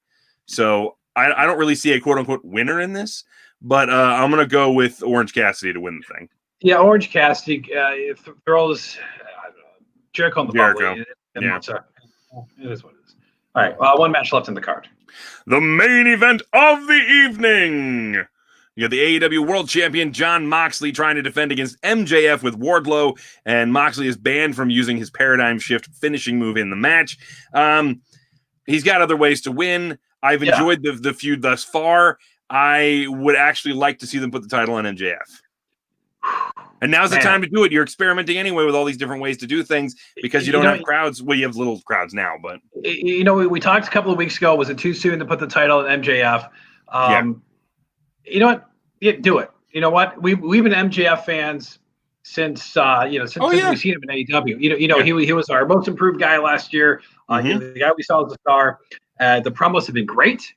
Speaker 1: So I don't really see a quote unquote winner in this, but I'm gonna go with Orange Cassidy to win the thing.
Speaker 2: Yeah, Orange Cassidy throws Jericho in the bubbly.
Speaker 1: Yeah.
Speaker 2: It is what it is. All right, one match left in the card.
Speaker 1: The main event of the evening. You got the AEW World Champion Jon Moxley trying to defend against MJF with Wardlow, and Moxley is banned from using his Paradigm Shift finishing move in the match. He's got other ways to win. I've enjoyed the feud thus far. I would actually like to see them put the title on MJF. And now's the time to do it. You're experimenting anyway with all these different ways to do things because you don't have crowds. Well, you have little crowds now, but
Speaker 2: we talked a couple of weeks ago. Was it too soon to put the title on MJF? You know what? Yeah, do it. You know what? We've been MJF fans since since we've seen him in AEW. He was our most improved guy last year. The guy we saw as a star. The promos have been great.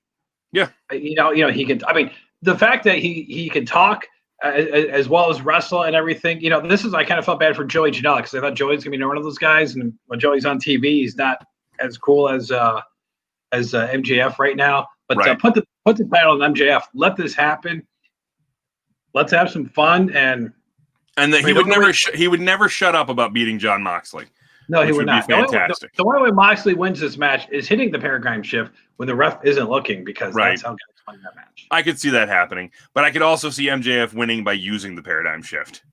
Speaker 1: Yeah.
Speaker 2: He can. I mean, the fact that he can talk as well as wrestle and everything. This is I kind of felt bad for Joey Janela because I thought Joey's gonna be one of those guys, and when Joey's on TV, he's not as cool as MJF right now. But put the title on MJF. Let this happen. Let's have some fun and
Speaker 1: he would never shut up about beating Jon Moxley.
Speaker 2: No, he would not.
Speaker 1: Be fantastic.
Speaker 2: The only way Moxley wins this match is hitting the Paradigm Shift when the ref isn't looking, because that's how guys win that match.
Speaker 1: I could see that happening, but I could also see MJF winning by using the Paradigm Shift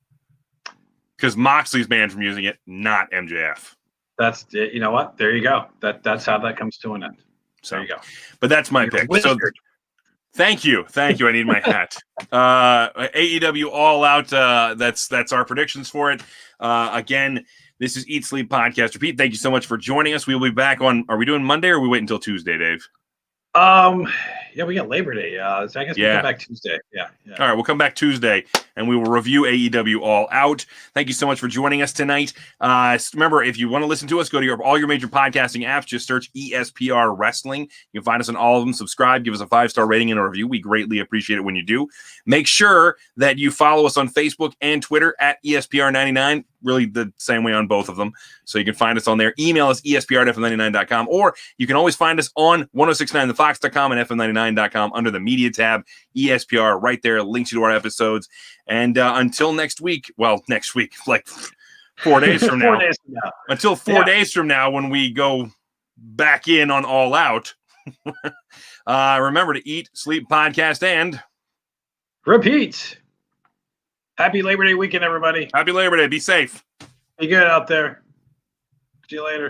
Speaker 1: because Moxley's banned from using it, not MJF.
Speaker 2: That's what? There you go. That's how that comes to an end. So there you go.
Speaker 1: But that's my pick. So thank you. I need my hat. AEW All Out. That's our predictions for it. Again, this is Eat Sleep Podcast Repeat. Thank you so much for joining us. We'll be back on. Are we doing Monday or we wait until Tuesday, Dave?
Speaker 2: Yeah, we got Labor Day. So I guess we'll come back Tuesday. Yeah.
Speaker 1: All right, we'll come back Tuesday and we will review AEW All Out. Thank you so much for joining us tonight. Remember, if you want to listen to us, go to all your major podcasting apps. Just search ESPR Wrestling. You can find us on all of them. Subscribe, give us a 5-star rating and a review. We greatly appreciate it when you do. Make sure that you follow us on Facebook and Twitter at ESPR99. Really the same way on both of them. So you can find us on there. Email us espr@fm99.com, or you can always find us on 1069thefox.com and fm99.com under the media tab. ESPR right there, links you to our episodes. And until next week, like 4 days from now.
Speaker 2: 4 days from now.
Speaker 1: Until 4 days from now when we go back in on All Out. Remember to eat, sleep, podcast, and
Speaker 2: repeat. Happy Labor Day weekend, everybody.
Speaker 1: Happy Labor Day. Be safe.
Speaker 2: Be good out there. See you later.